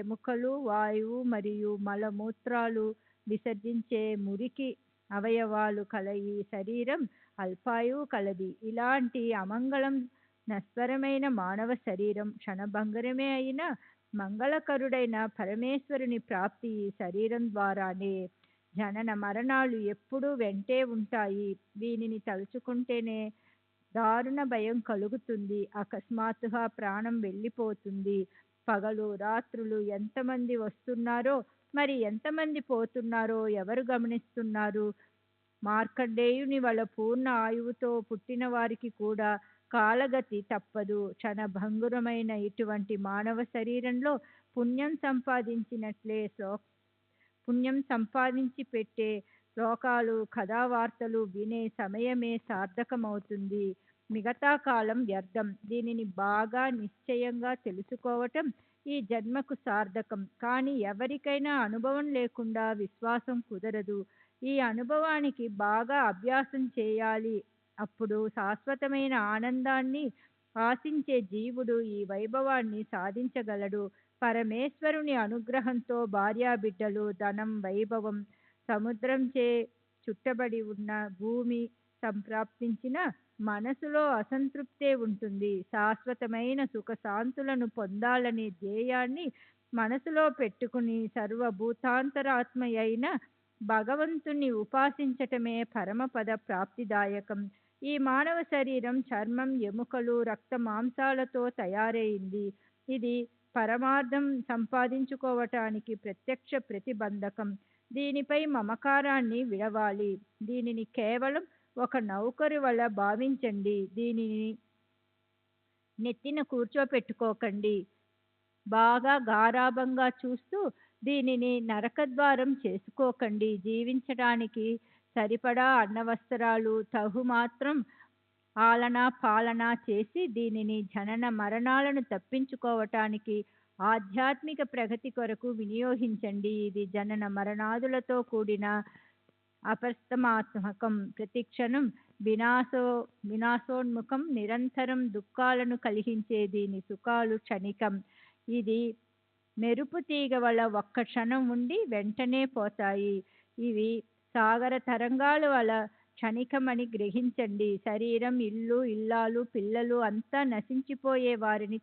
[SPEAKER 3] ఎముకలు, వాయువు మరియు మలమూత్రాలు విసర్జించే మురికి అవయవాలు కల ఈ శరీరం అల్పాయువు కలది. ఇలాంటి అమంగళం నశ్వరమైన మానవ శరీరం క్షణభంగరమే అయినా మంగళకరుడైన పరమేశ్వరుని ప్రాప్తి ఈ శరీరం ద్వారానే. జనన మరణాలు ఎప్పుడూ వెంటే ఉంటాయి. దీనిని తలుచుకుంటేనే దారుణ భయం కలుగుతుంది. అకస్మాత్తుగా ప్రాణం వెళ్ళిపోతుంది. పగలు రాత్రులు ఎంతమంది వస్తున్నారో మరి ఎంతమంది పోతున్నారో ఎవరు గమనిస్తున్నారు? మార్కండేయుని వల్ల పూర్ణ ఆయువుతో పుట్టిన వారికి కూడా కాలగతి తప్పదు. క్షణభంగురమైన ఇటువంటి మానవ శరీరంలో పుణ్యం సంపాదించి పెట్టే శ్లోకాలు, కథావార్తలు వినే సమయమే సార్థకమవుతుంది. మిగతా కాలం వ్యర్థం. దీనిని బాగా నిశ్చయంగా తెలుసుకోవటం ఈ జన్మకు సార్థకం. కానీ ఎవరికైనా అనుభవం లేకుండా విశ్వాసం కుదరదు. ఈ అనుభవానికి బాగా అభ్యాసం చేయాలి. అప్పుడు శాశ్వతమైన ఆనందాన్ని ఆశించే జీవుడు ఈ వైభవాన్ని సాధించగలడు. పరమేశ్వరుని అనుగ్రహంతో భార్యాబిడ్డలు, ధనం, వైభవం, సముద్రంచే చుట్టబడి ఉన్న భూమి సంప్రాప్తించిన మనసులో అసంతృప్తే ఉంటుంది. శాశ్వతమైన సుఖశాంతులను పొందాలనే ధ్యేయాన్ని మనసులో పెట్టుకుని సర్వభూతాంతరాత్మయైన భగవంతుని ఉపాసించటమే పరమపద ప్రాప్తిదాయకం. ఈ మానవ శరీరం చర్మం, ఎముకలు, రక్త మాంసాలతో తయారైంది. ఇది పరమార్థం సంపాదించుకోవటానికి ప్రత్యక్ష ప్రతిబంధకం. దీనిపై మమకారాన్ని విడవాలి. దీనిని కేవలం ఒక నౌకరు వల్ల భావించండి. దీనిని నెత్తిన కూర్చోపెట్టుకోకండి. బాగా గారాబంగా చూస్తూ దీనిని నరకద్వారం చేసుకోకండి. జీవించడానికి సరిపడా అన్నవస్త్రాలు, తగుమాత్రం ఆలనా పాలనా చేసి దీనిని జనన మరణాలను తప్పించుకోవటానికి ఆధ్యాత్మిక ప్రగతి కొరకు వినియోగించండి. ఇది జనన మరణాదులతో కూడిన అపస్తమాత్మకం. ప్రతిక్షణం వినాశో వినాశోన్ముఖం, నిరంతరం దుఃఖాలను కలిగించే దీని సుఖాలు క్షణికం. ఇది మెరుపు తీగ వల్ల ఒక్క క్షణం ఉండి వెంటనే పోతాయి. ఇవి సాగర తరంగాల వల్ల క్షణికమని గ్రహించండి. శరీరం, ఇల్లు, ఇల్లాలు, పిల్లలు అంతా నశించిపోయే వారిని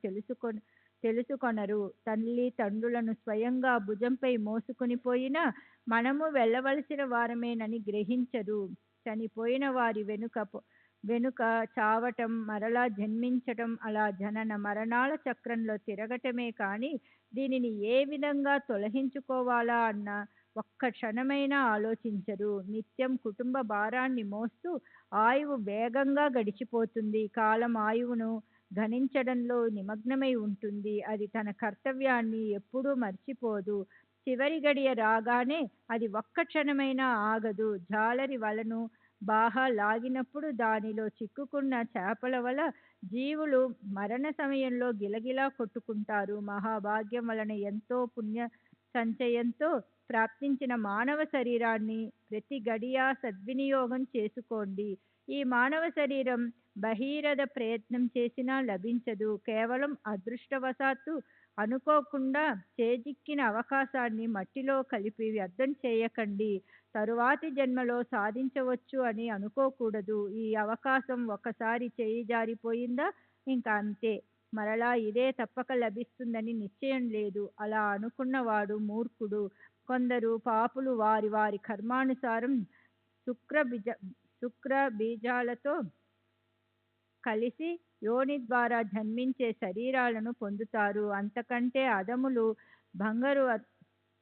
[SPEAKER 3] తెలుసుకొనరు. తల్లి తండ్రులను స్వయంగా భుజంపై మోసుకుని పోయినా మనము వెళ్ళవలసిన వారమేనని గ్రహించరు. చనిపోయిన వారి వెనుక చావటం, మరలా జన్మించటం, అలా జనన మరణాల చక్రంలో తిరగటమే కానీ దీనిని ఏ విధంగా తొలగించుకోవాలా అన్న ఒక్క క్షణమైనా ఆలోచించరు. నిత్యం కుటుంబ భారాన్ని మోస్తూ ఆయువు వేగంగా గడిచిపోతుంది. కాలం ఆయువును గణించడంలో నిమగ్నమై ఉంటుంది. అది తన కర్తవ్యాన్ని ఎప్పుడూ మర్చిపోదు. చివరి గడియ రాగానే అది ఒక్క క్షణమైనా ఆగదు. జాలరి వలను బాగా లాగినప్పుడు దానిలో చిక్కుకున్న చేపల వల జీవులు మరణ సమయంలో గిలగిలా కొట్టుకుంటారు. మహాభాగ్యం వలన ఎంతో పుణ్య సంచయంతో ప్రాప్తించిన మానవ శరీరాన్ని ప్రతి గడియా సద్వినియోగం చేసుకోండి. ఈ మానవ శరీరం భగీరథ ప్రయత్నం చేసినా లభించదు. కేవలం అదృష్టవశాత్తు అనుకోకుండా చేజిక్కిన అవకాశాన్ని మట్టిలో కలిపి వ్యర్థం చేయకండి. తరువాతి జన్మలో సాధించవచ్చు అని అనుకోకూడదు. ఈ అవకాశం ఒకసారి చేయి జారిపోయిందా ఇంకా అంతే. మరలా ఇదే తప్పక లభిస్తుందని నిశ్చయం లేదు. అలా అనుకున్నవాడు మూర్ఖుడు. కొందరు పాపులు వారి వారి కర్మానుసారం శుక్ర బీజాలతో కలిసి యోని ద్వారా జన్మించే శరీరాలను పొందుతారు. అంతకంటే అధములు బంగారు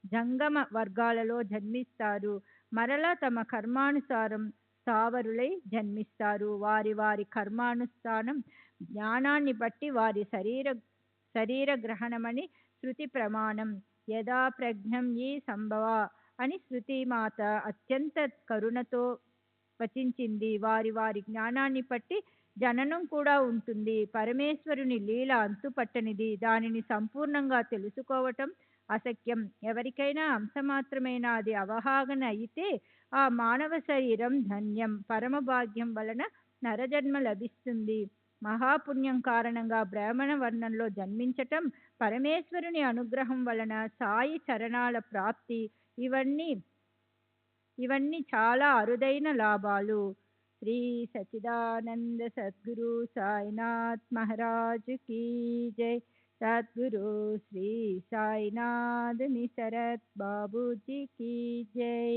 [SPEAKER 3] జంగమ వర్గాలలో జన్మిస్తారు. మరలా తమ కర్మానుసారం స్థావరులై జన్మిస్తారు. వారి వారి కర్మానుష్ఠానం జ్ఞానాన్ని బట్టి వారి శరీర గ్రహణమని శృతి ప్రమాణం. యదా ప్రజ్ఞం ఈ సంభవ అని శృతి మాత అత్యంత కరుణతో వచించింది. వారి వారి జ్ఞానాన్ని బట్టి జననం కూడా ఉంటుంది. పరమేశ్వరుని లీల అంతుపట్టనిది. దానిని సంపూర్ణంగా తెలుసుకోవటం అశక్యం. ఎవరికైనా అంశమాత్రమైన అది అవగాహన అయితే ఆ మానవ శరీరం ధన్యం. పరమ భాగ్యం వలన నరజన్మ లభిస్తుంది. మహాపుణ్యం కారణంగా బ్రాహ్మణ వర్ణంలో జన్మించటం, పరమేశ్వరుని అనుగ్రహం వలన సాయి చరణాల ప్రాప్తి, ఇవన్నీ చాలా అరుదైన లాభాలు. శ్రీ సచిదానంద సద్గురు సాయినాథ్ మహారాజ్ కీ జై. సద్గురు శ్రీ సాయినాథ్ నిసరత్ బాబూజీ కీ జై.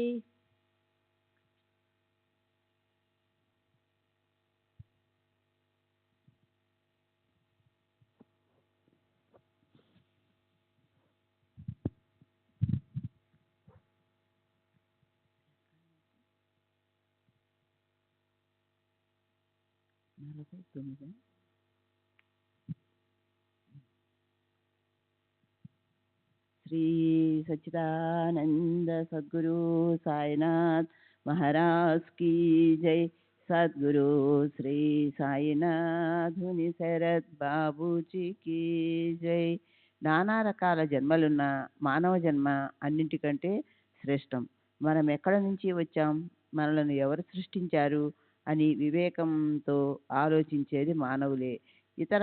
[SPEAKER 4] శ్రీ సచ్చిదానంద సద్గురు సాయినాథ్ మహారాజ్ కీ జై. సద్గురు శ్రీ సాయినాథుని శరత్ బాబూజీ కీ జై. నానా రకాల జన్మలున్న మానవ జన్మ అన్నింటికంటే శ్రేష్టం. మనం ఎక్కడి నుంచి వచ్చాం, మనలను ఎవరు సృష్టించారు అని వివేకంతో ఆలోచించేది మానవులే. ఇతర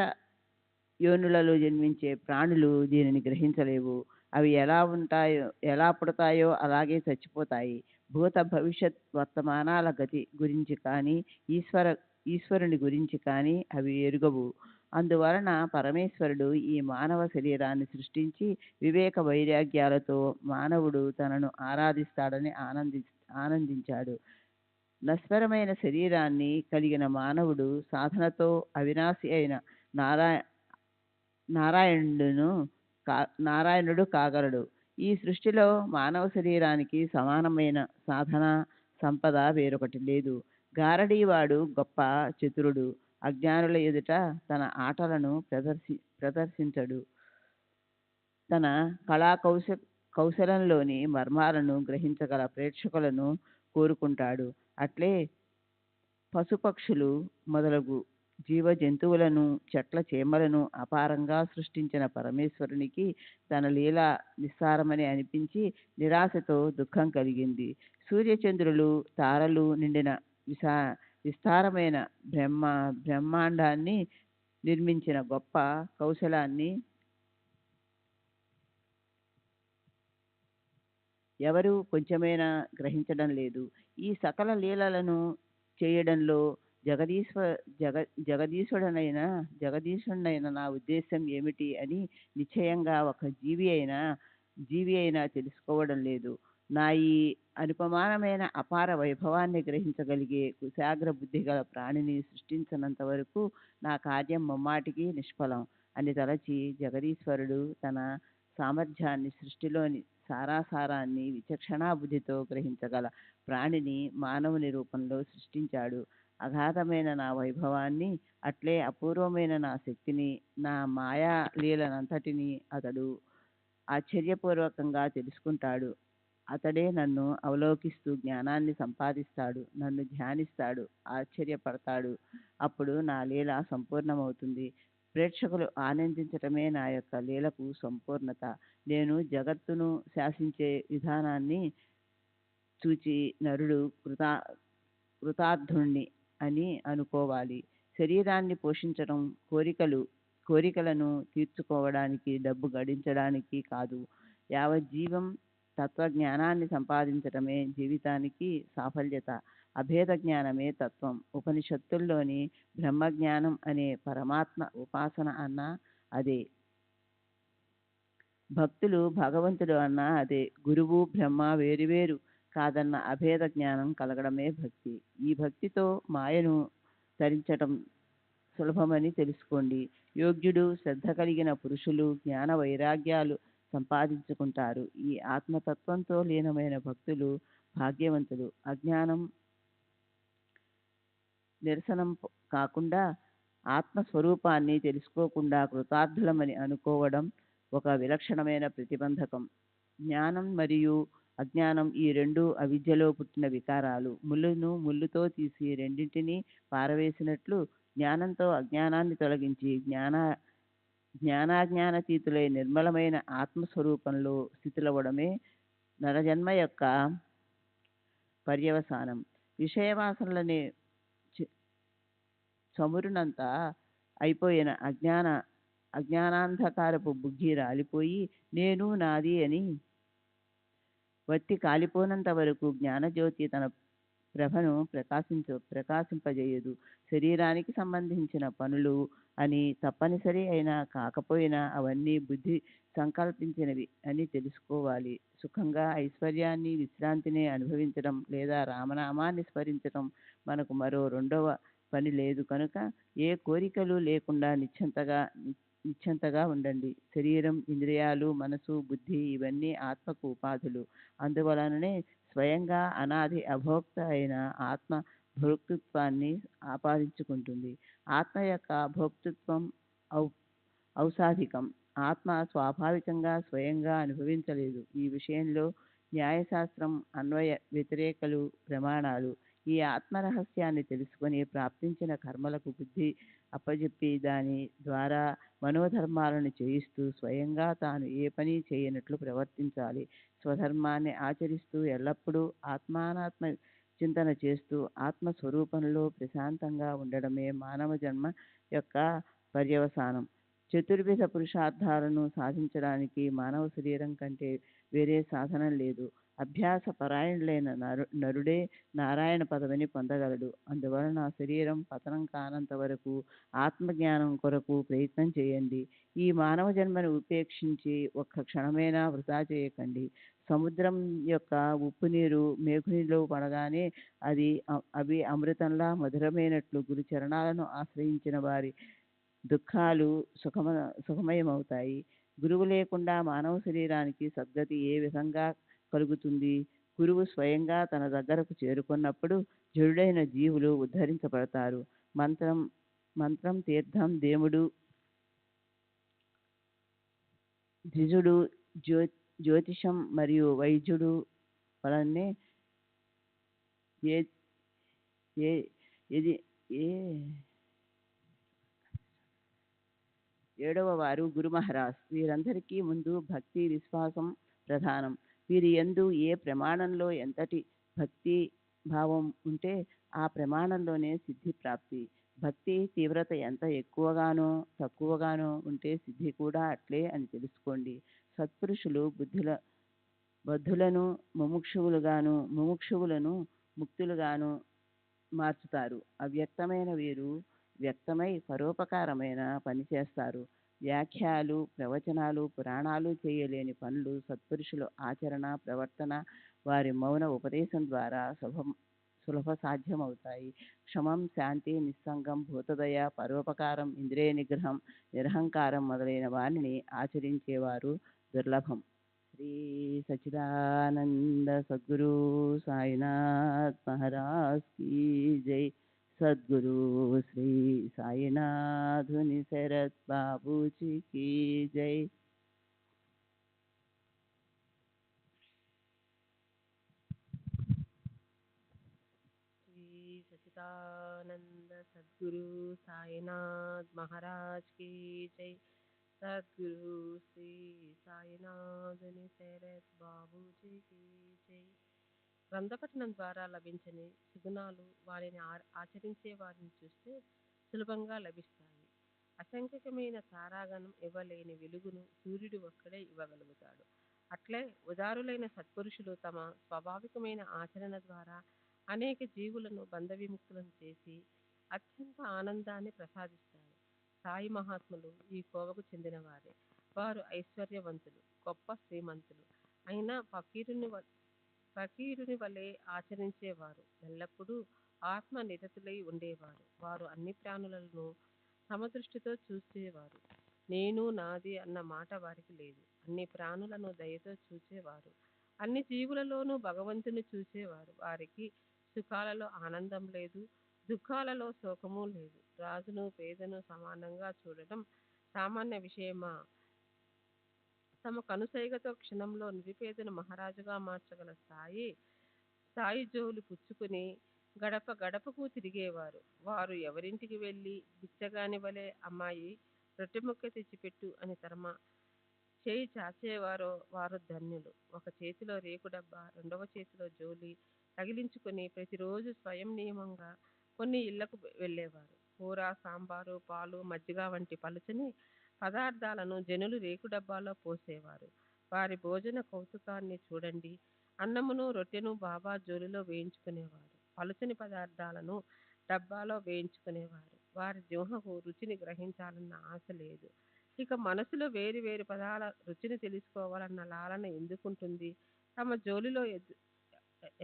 [SPEAKER 4] యోనులలో జన్మించే ప్రాణులు దీనిని గ్రహించలేవు. అవి ఎలా పుడతాయో అలాగే చచ్చిపోతాయి. భూత భవిష్యత్ వర్తమానాల గతి గురించి కానీ ఈశ్వరుని గురించి కానీ అవి ఎరుగవు. అందువలన పరమేశ్వరుడు ఈ మానవ శరీరాన్ని సృష్టించి వివేక వైరాగ్యాలతో మానవుడు తనను ఆరాధిస్తాడని ఆనందించాడు. నశ్వరమైన శరీరాన్ని కలిగిన మానవుడు సాధనతో అవినాశి అయిన నారాయణుడు కాగలడు. ఈ సృష్టిలో మానవ శరీరానికి సమానమైన సాధన సంపద వేరొకటి లేదు. గారడీవాడు గొప్ప చతురుడు. అజ్ఞానుల ఎదుట తన ఆటలను ప్రదర్శించడు. తన కౌశలంలోని మర్మాలను గ్రహించగల ప్రేక్షకులను కోరుకుంటాడు. అట్లే పశుపక్షులు మొదలగు జీవ జంతువులను, చెట్ల చేమలను అపారంగా సృష్టించిన పరమేశ్వరునికి తన లీల నిస్సారమని అనిపించి నిరాశతో దుఃఖం కలిగింది. సూర్యచంద్రులు, తారలు నిండిన విస్తారమైన బ్రహ్మాండాన్ని నిర్మించిన గొప్ప కౌశలాన్ని ఎవరు కొంచెమైనా గ్రహించడం లేదు. ఈ సకల లీలలను చేయడంలో జగదీశుడనైన నా ఉద్దేశం ఏమిటి అని నిశ్చయంగా ఒక జీవి అయినా తెలుసుకోవడం లేదు. నా ఈ అనుపమానమైన అపార వైభవాన్ని గ్రహించగలిగే కుశాగ్ర బుద్ధి గల ప్రాణిని సృష్టించినంత వరకు నా కార్యం ముమ్మాటికి నిష్ఫలం అని తలచి జగదీశ్వరుడు తన సామర్థ్యాన్ని, సృష్టిలోని సారాసారాన్ని విచక్షణా బుద్ధితో గ్రహించగల ప్రాణిని మానవుని రూపంలో సృష్టించాడు. అగాధమైన నా వైభవాన్ని, అట్లే అపూర్వమైన నా శక్తిని, నా మాయా లీలనంతటినీ అతడు ఆశ్చర్యపూర్వకంగా తెలుసుకుంటాడు. అతడే నన్ను అవలోకిస్తూ జ్ఞానాన్ని సంపాదిస్తాడు, నన్ను ధ్యానిస్తాడు, ఆశ్చర్యపడతాడు. అప్పుడు నా లీల సంపూర్ణమవుతుంది. ప్రేక్షకులు ఆనందించటమే నా యొక్క లీలకు సంపూర్ణత. నేను జగత్తును శాసించే విధానాన్ని చూచి నరుడు కృతార్థుణ్ణి అని అనుకోవాలి. శరీరాన్ని పోషించడం కోరికలను తీర్చుకోవడానికి, డబ్బు గడించడానికి కాదు. యావజ్జీవం తత్వజ్ఞానాన్ని సంపాదించటమే జీవితానికి సాఫల్యత. అభేద జ్ఞానమే తత్వం. ఉపనిషత్తుల్లోని బ్రహ్మజ్ఞానం అనే పరమాత్మ ఉపాసన అన్నా అదే. భక్తులు భగవంతుడు అన్నా అదే. గురువు బ్రహ్మ వేరువేరు కాదన్న అభేద జ్ఞానం కలగడమే భక్తి. ఈ భక్తితో మాయను తరించటం సులభమని తెలుసుకోండి. యోగ్యుడు, శ్రద్ధ కలిగిన పురుషులు జ్ఞాన వైరాగ్యాలు సంపాదించుకుంటారు. ఈ ఆత్మతత్వంతో లీనమైన భక్తులు భాగ్యవంతులు. అజ్ఞానం నిరసనం కాకుండా, ఆత్మస్వరూపాన్ని తెలుసుకోకుండా కృతార్థులమని అనుకోవడం ఒక విలక్షణమైన ప్రతిబంధకం. జ్ఞానం మరియు అజ్ఞానం ఈ రెండు అవిద్యలో పుట్టిన వికారాలు. ముళ్ళును ముళ్ళుతో తీసి రెండింటినీ పారవేసినట్లు జ్ఞానంతో అజ్ఞానాన్ని తొలగించి జ్ఞానాజ్ఞానతీతులై నిర్మలమైన ఆత్మస్వరూపంలో స్థితులవ్వడమే నరజన్మ యొక్క పర్యవసానం. విషయవాసనలనే చమురునంతా అయిపోయిన అజ్ఞానాంధకారపు బుగ్గి రాలిపోయి నేను నాది అని వత్తి కాలిపోనంత వరకు జ్ఞానజ్యోతి తన ప్రభను ప్రకాశింపజేయదు. శరీరానికి సంబంధించిన పనులు అని తప్పనిసరి అయినా కాకపోయినా అవన్నీ బుద్ధి సంకల్పించినవి అని తెలుసుకోవాలి. సుఖంగా ఐశ్వర్యాన్ని, విశ్రాంతిని అనుభవించడం లేదా రామనామాన్ని స్మరించడం మనకు మరో రెండవ పని లేదు కనుక ఏ కోరికలు లేకుండా నిశ్చంతగా ఉండండి. శరీరం, ఇంద్రియాలు, మనసు, బుద్ధి ఇవన్నీ ఆత్మకు ఉపాధులు. అందువలననే స్వయంగా అనాది అభోక్త అయిన ఆత్మ భోక్తృత్వాన్ని ఆపాదించుకుంటుంది. ఆత్మ యొక్క భోక్తృత్వం ఔసాధికం. ఆత్మ స్వాభావికంగా స్వయంగా అనుభవించలేదు. ఈ విషయంలో న్యాయశాస్త్రం, అన్వయ వ్యతిరేకలు ప్రమాణాలు. ఈ ఆత్మరహస్యాన్ని తెలుసుకొని ప్రాప్తించిన కర్మలకు బుద్ధి అప్పజెప్పి దాని ద్వారా మనోధర్మాలను చేయిస్తూ స్వయంగా తాను ఏ పని చేయనట్లు ప్రవర్తించాలి. స్వధర్మాన్ని ఆచరిస్తూ ఎల్లప్పుడూ ఆత్మానాత్మ చింతన చేస్తూ ఆత్మస్వరూపంలో ప్రశాంతంగా ఉండడమే మానవ జన్మ యొక్క పర్యవసానం. చతుర్విధ పురుషార్థాలను సాధించడానికి మానవ శరీరం కంటే వేరే సాధనం లేదు. అభ్యాస పరాయణులైన నరుడే నారాయణ పదవిని పొందగలడు. అందువలన శరీరం పతనం కానంత వరకు ఆత్మజ్ఞానం కొరకు ప్రయత్నం చేయండి. ఈ మానవ జన్మను ఉపేక్షించి ఒక్క క్షణమైనా వృధా చేయకండి. సముద్రం యొక్క ఉప్పు నీరు మేఘునిలో పడగానే అవి అమృతంలా మధురమైనట్లు గురు చరణాలను ఆశ్రయించిన వారి దుఃఖాలు సుఖమయమవుతాయి. గురువు లేకుండా మానవ శరీరానికి సద్గతి ఏ విధంగా కలుగుతుంది? గురువు స్వయంగా తన దగ్గరకు చేరుకున్నప్పుడు జడుడైన జీవులు ఉద్ధరించబడతారు. మంత్రం, తీర్థం, దేముడు, ద్విజుడు, జ్యోతిషం మరియు వైద్యుడు వలనే ఏడవ వారు గురు మహారాజ్. వీరందరికీ ముందు భక్తి, విశ్వాసం ప్రధానం. వీరి యందు ఏ ప్రమాణంలో ఎంతటి భక్తి భావం ఉంటే ఆ ప్రమాణంలోనే సిద్ధి ప్రాప్తి. భక్తి తీవ్రత ఎంత ఎక్కువగానో తక్కువగానో ఉంటే సిద్ధి కూడా అట్లే అని తెలుసుకోండి. సత్పురుషులు బద్ధులను ముముక్షువులను ముక్తులుగాను మార్చుతారు. అవ్యక్తమైన వీరు వ్యక్తమై పరోపకారమైన పని చేస్తారు. వ్యాఖ్యాలు, ప్రవచనాలు, పురాణాలు చేయలేని పనులు సత్పురుషుల ఆచరణ, ప్రవర్తన, వారి మౌన ఉపదేశం ద్వారా సులభ సాధ్యమవుతాయి. క్షమం, శాంతి, నిస్సంగం, భూతదయ, పరోపకారం, ఇంద్రియ నిగ్రహం, నిరహంకారం మొదలైన వారిని ఆచరించేవారు దుర్లభం. శ్రీ సచిదానంద సద్గురు సాయినాథ్ మహారాజ్ కీ జై. సద్గురు శ్రీ సాయినాథుని శరత్ బాబూజీ కీ జై.
[SPEAKER 5] శ్రీ సచిదానంద సద్గురు సాయినాథ్ మహారాజ్ కీ జై. సద్గురు శ్రీ సాయినాథుని శరత్ బాబూజీ కీ జై. గ్రంథపఠనం ద్వారా లభించని సుగుణాలు వారిని ఆచరించే వారిని చూస్తే సులభంగా లభిస్తాయి. అసంఖ్యకమైన తారాగణం ఇవ్వలేని వెలుగును సూర్యుడు ఒక్కడే ఇవ్వగలుగుతాడు. అట్లే ఉదారులైన సత్పురుషులు తమ స్వాభావికమైన ఆచరణ ద్వారా అనేక జీవులను బంధ విముక్తులను చేసి అత్యంత ఆనందాన్ని ప్రసాదిస్తారు. సాయి మహాత్ములు ఈ కోవకు చెందినవారే. వారు ఐశ్వర్యవంతులు, గొప్ప శ్రీమంతులు అయినా ఫకీరుని వలె ఆచరించేవారు. ఎల్లప్పుడూ ఆత్మ నిరతులై ఉండేవారు. వారు అన్ని ప్రాణులను సమదృష్టితో చూసేవారు. నేను, నాది అన్న మాట వారికి లేదు. అన్ని ప్రాణులను దయతో చూచేవారు. అన్ని జీవులలోనూ భగవంతుని చూసేవారు. వారికి సుఖాలలో ఆనందం లేదు, దుఃఖాలలో శోకము లేదు. రాజును పేదను సమానంగా చూడటం సామాన్య విషయమా? తమ కనుసైగతో క్షణంలో నిరుపేదను మహారాజుగా మార్చగల సాయి జోలు పుచ్చుకుని గడప గడపకు తిరిగేవారు. వారు ఎవరింటికి వెళ్ళి బిచ్చగాని వలె అమ్మాయి రొట్టె ముక్క తెచ్చిపెట్టు అని తమ చేయి చాచేవారో వారు ధన్యులు. ఒక చేతిలో రేకు డబ్బా, రెండవ చేతిలో జోలి తగిలించుకుని ప్రతిరోజు స్వయం నియమంగా కొన్ని ఇళ్లకు వెళ్ళేవారు. కూర, సాంబారు, పాలు, మజ్జిగ వంటి పలుచని పదార్థాలను జనులు రేకు డబ్బాలో పోసేవారు. వారి భోజన కౌతుకాన్ని చూడండి. అన్నమును రొట్టెను బాబా జోలిలో వేయించుకునేవారు. పలుచని పదార్థాలను డబ్బాలో వేయించుకునేవారు. వారి జిహ్వకు రుచిని గ్రహించాలన్న ఆశ లేదు. ఇక మనసులో వేరు వేరు పదాల రుచిని తెలుసుకోవాలన్న లాలన ఎందుకుంటుంది? తమ జోలిలో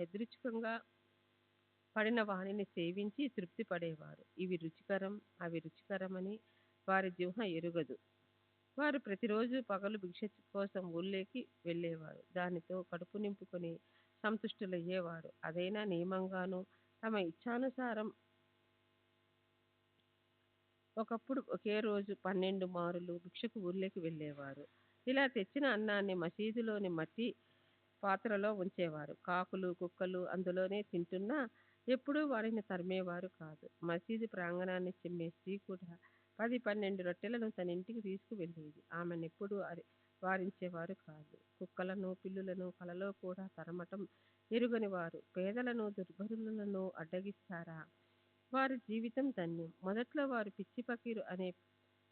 [SPEAKER 5] ఎదృచ్ఛికంగా పడిన వానిని సేవించి తృప్తి పడేవారు. ఇవి రుచికరం, అవి రుచికరమని వారి జిహ్వ ఎరుగదు. వారు ప్రతిరోజు పగలు భిక్ష కోసం ఊళ్ళేకి వెళ్ళేవారు. దానితో కడుపు నింపుకొని సంతుష్టులయ్యేవారు. అదైనా నియమంగాను తమ ఇచ్ఛానుసారం. ఒకప్పుడు ఒకే రోజు 12 మారులు భిక్షకు ఊళ్ళేకి వెళ్ళేవారు. ఇలా తెచ్చిన అన్నాన్ని మసీదులోని మట్టి పాత్రలో ఉంచేవారు. కాకులు, కుక్కలు అందులోనే తింటున్నా ఎప్పుడూ వారిని తరిమేవారు కాదు. మసీదు ప్రాంగణాన్ని చిమ్మే స్త్రీ కూడా 10-12 రొట్టెలను తన ఇంటికి తీసుకువెళ్ళేది. ఆమెనెప్పుడూ వారించేవారు కాదు. కుక్కలను, పిల్లులను కలలో కూడా తరమటం ఎరుగని వారు పేదలను, దుర్బలులను అడ్డగిస్తారా? వారి జీవితం ధన్యం. మొదట్లో వారు పిచ్చి ఫకీరు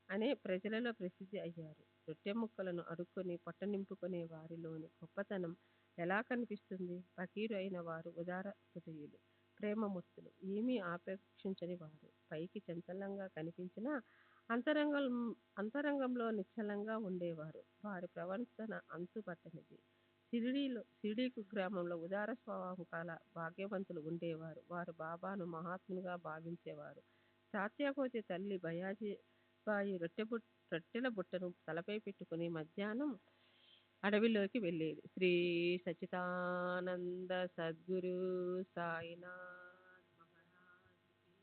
[SPEAKER 5] అనే ప్రజలలో ప్రసిద్ధి అయ్యారు. రొట్టె ముక్కలను అడుక్కొని పొట్ట నింపుకునే వారిలోని గొప్పతనం ఎలా కనిపిస్తుంది? ఫకీరు అయిన వారు ఉదార హృదయులు, ప్రేమమూర్తులు, ఏమీ ఆపేక్షించని వారు. పైకి చంచలంగా కనిపించినా అంతరంగంలో నిశ్చలంగా ఉండేవారు. వారి ప్రవర్తన అంతుపట్టనిది. షిరిడీ కుగ్రామంలో ఉదార స్వభావం కల భాగ్యవంతులు ఉండేవారు. వారు బాబాను మహాత్మునిగా భావించేవారు. తాత్యాకోతి తల్లి బయాజీబాయి రొట్టెల బుట్టను తలపై పెట్టుకుని మధ్యాహ్నం అడవిలోకి వెళ్ళేది. శ్రీ సచిదానంద సద్గురు సాయినాథ్ మహారాజ్ కీ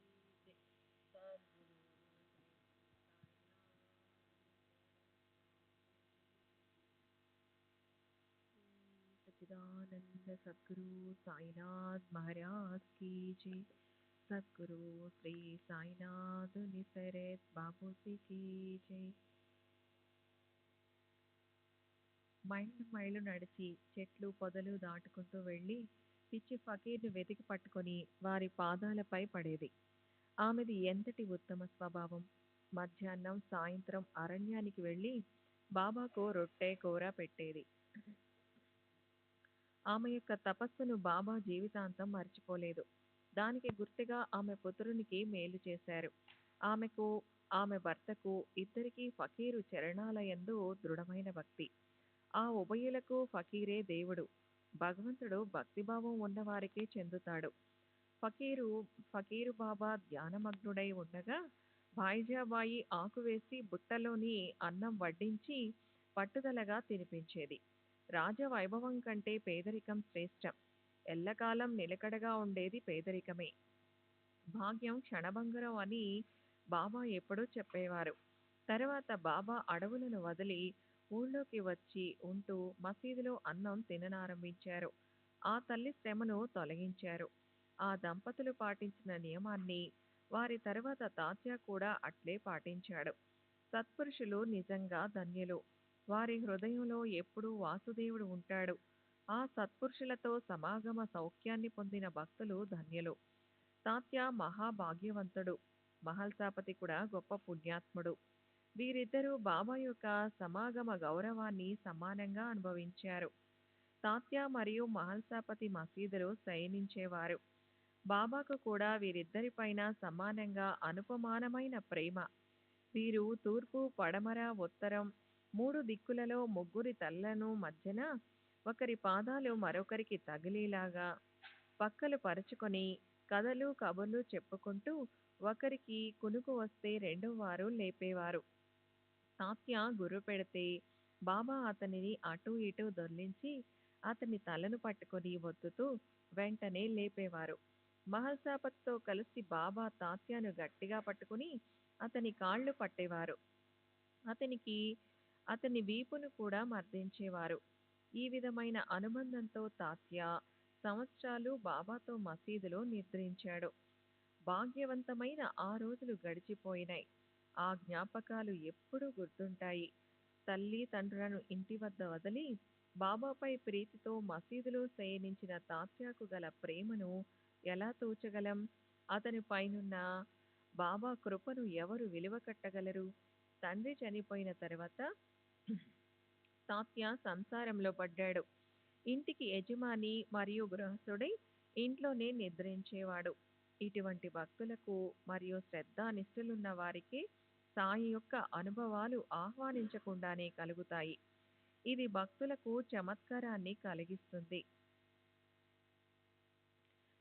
[SPEAKER 5] జై. సద్గురు సచిదానంద సద్గురు సాయినాథ్ మహారాజ్ కీ జై. సద్గురు శ్రీ సాయినాథ్ నిసరత్ బాబూజీ కీ జై. మైళ్ళు మైళ్ళు నడిచి చెట్లు పొదలు దాటుకుంటూ వెళ్ళి
[SPEAKER 6] పిచ్చి ఫకీర్ను వెతికి పట్టుకొని వారి పాదాలపై పడేది. ఆమెది ఎంతటి ఉత్తమ స్వభావం! మధ్యాహ్నం, సాయంత్రం అరణ్యానికి వెళ్ళి బాబాకు రొట్టె, కూర పెట్టేది. ఆమె యొక్క తపస్సును బాబా జీవితాంతం మర్చిపోలేదు. దానికి గుర్తుగా ఆమె పుత్రునికి మేలు చేశారు. ఆమెకు, ఆమె భర్తకు ఇద్దరికీ ఫకీరు చరణాలయందు దృఢమైన భక్తి. ఆ ఉభయులకు ఫకీరే దేవుడు. భగవంతుడు భక్తిభావం ఉన్నవారికే చెందుతాడు. ఫకీరు బాబా ధ్యానమగ్నుడై ఉండగా భాయిజాబాయి ఆకు వేసి బుట్టలోని అన్నం వడ్డించి పట్టుదలగా తినిపించేది. రాజవైభవం కంటే పేదరికం శ్రేష్టం. ఎల్లకాలం నిలకడగా ఉండేది పేదరికమే. భాగ్యం క్షణభంగురం అని బాబా ఎప్పుడూ చెప్పేవారు. తర్వాత బాబా అడవులను వదిలి ఊళ్ళోకి వచ్చి ఉంటూ మసీదులో అన్నం తిననారంభించారు. ఆ తల్లి శ్రమను తొలగించారు. ఆ దంపతులు పాటించిన నియమాన్ని వారి తర్వాత తాత్యా కూడా అట్లే పాటించాడు. సత్పురుషులు నిజంగా ధన్యులు. వారి హృదయంలో ఎప్పుడూ వాసుదేవుడు ఉంటాడు. ఆ సత్పురుషులతో సమాగమ సౌఖ్యాన్ని పొందిన భక్తులు ధన్యులు. తాత్యా మహాభాగ్యవంతుడు. మహల్సాపతి కూడా గొప్ప పుణ్యాత్ముడు. వీరిద్దరూ బాబా యొక్క సమాగమ గౌరవాన్ని సమానంగా అనుభవించారు. తాత్యా మరియు మహల్సాపతి మసీదులో శయనించేవారు. బాబాకు కూడా వీరిద్దరిపైన సమానంగా అనుపమానమైన ప్రేమ. వీరు తూర్పు, పడమర, ఉత్తరం 3 దిక్కులలో ముగ్గురి తలలను మధ్యన ఒకరి పాదాలు మరొకరికి తగిలేలాగా పక్కలు పరుచుకొని కథలు, కబుర్లు చెప్పుకుంటూ ఒకరికి కునుకు వస్తే రెండో వారు లేపేవారు. తాత్య గుర్రు పెడితే బాబా అతనిని అటూ ఇటూ దొర్లించి అతని తలను పట్టుకొని ఒత్తుతూ వెంటనే లేపేవారు. మహల్సాపతితో కలిసి బాబా తాత్యాను గట్టిగా పట్టుకుని అతని కాళ్ళు పట్టేవారు. అతని వీపును కూడా మర్దించేవారు. ఈ విధమైన అనుబంధంతో తాత్య సంవత్సరాలు బాబాతో మసీదులో నిద్రించాడు. భాగ్యవంతమైన ఆ రోజులు గడిచిపోయినాయి. ఆ జ్ఞాపకాలు ఎప్పుడూ గుర్తుంటాయి. తల్లి తండ్రులను ఇంటి వద్ద వదిలి బాబాపై ప్రీతితో మసీదులో శయనించిన తాత్యాకు గల ప్రేమను ఎలా తూచగలం? అతని పైనున్న బాబా కృపను ఎవరు విలువ కట్టగలరు? తండ్రి చనిపోయిన తర్వాత తాత్య సంసారంలో పడ్డాడు. ఇంటికి యజమాని మరియు గృహస్థుడై ఇంట్లోనే నిద్రించేవాడు. ఇటువంటి భక్తులకు మరియు శ్రద్ధానిష్ఠులున్న వారికి సాయి యొక్క అనుభవాలు ఆహ్వానించకుండానే కలుగుతాయి. ఇది భక్తులకు చమత్కారాన్ని కలిగిస్తుంది.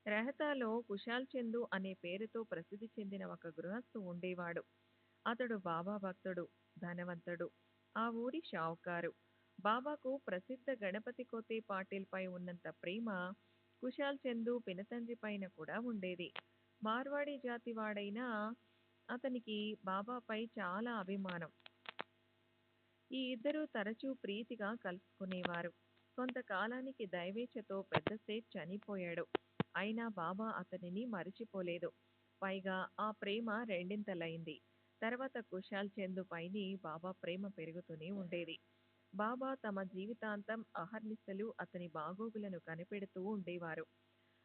[SPEAKER 6] రెహతాలో కుశాల్ చందు అనే పేరుతో ప్రసిద్ధి చెందిన ఒక గృహస్థు ఉండేవాడు. అతడు బాబా భక్తుడు, ధనవంతుడు, ఆ ఊరి షావుకారు. బాబాకు ప్రసిద్ధ గణపతి కోతే పాటిల్ పై ఉన్నంత ప్రేమ కుశాల్ చందు పినతండ్రి పైన కూడా ఉండేది. మార్వాడి జాతి వాడైన అతనికి బాబాపై చాలా అభిమానం. ఈ ఇద్దరూ తరచూ ప్రీతిగా కలుసుకునేవారు. కొంతకాలానికి దైవేచ్ఛతో పెద్ద సేట్ చనిపోయాడు. అయినా బాబా అతనిని మరిచిపోలేదు. పైగా ఆ ప్రేమ రెండింతలైంది. తర్వాత కుశాల్ చందు పైని బాబా ప్రేమ పెరుగుతూనే ఉండేది. బాబా తమ జీవితాంతం అహర్నిశలు అతని బాగోగులను కనిపెడుతూ ఉండేవారు.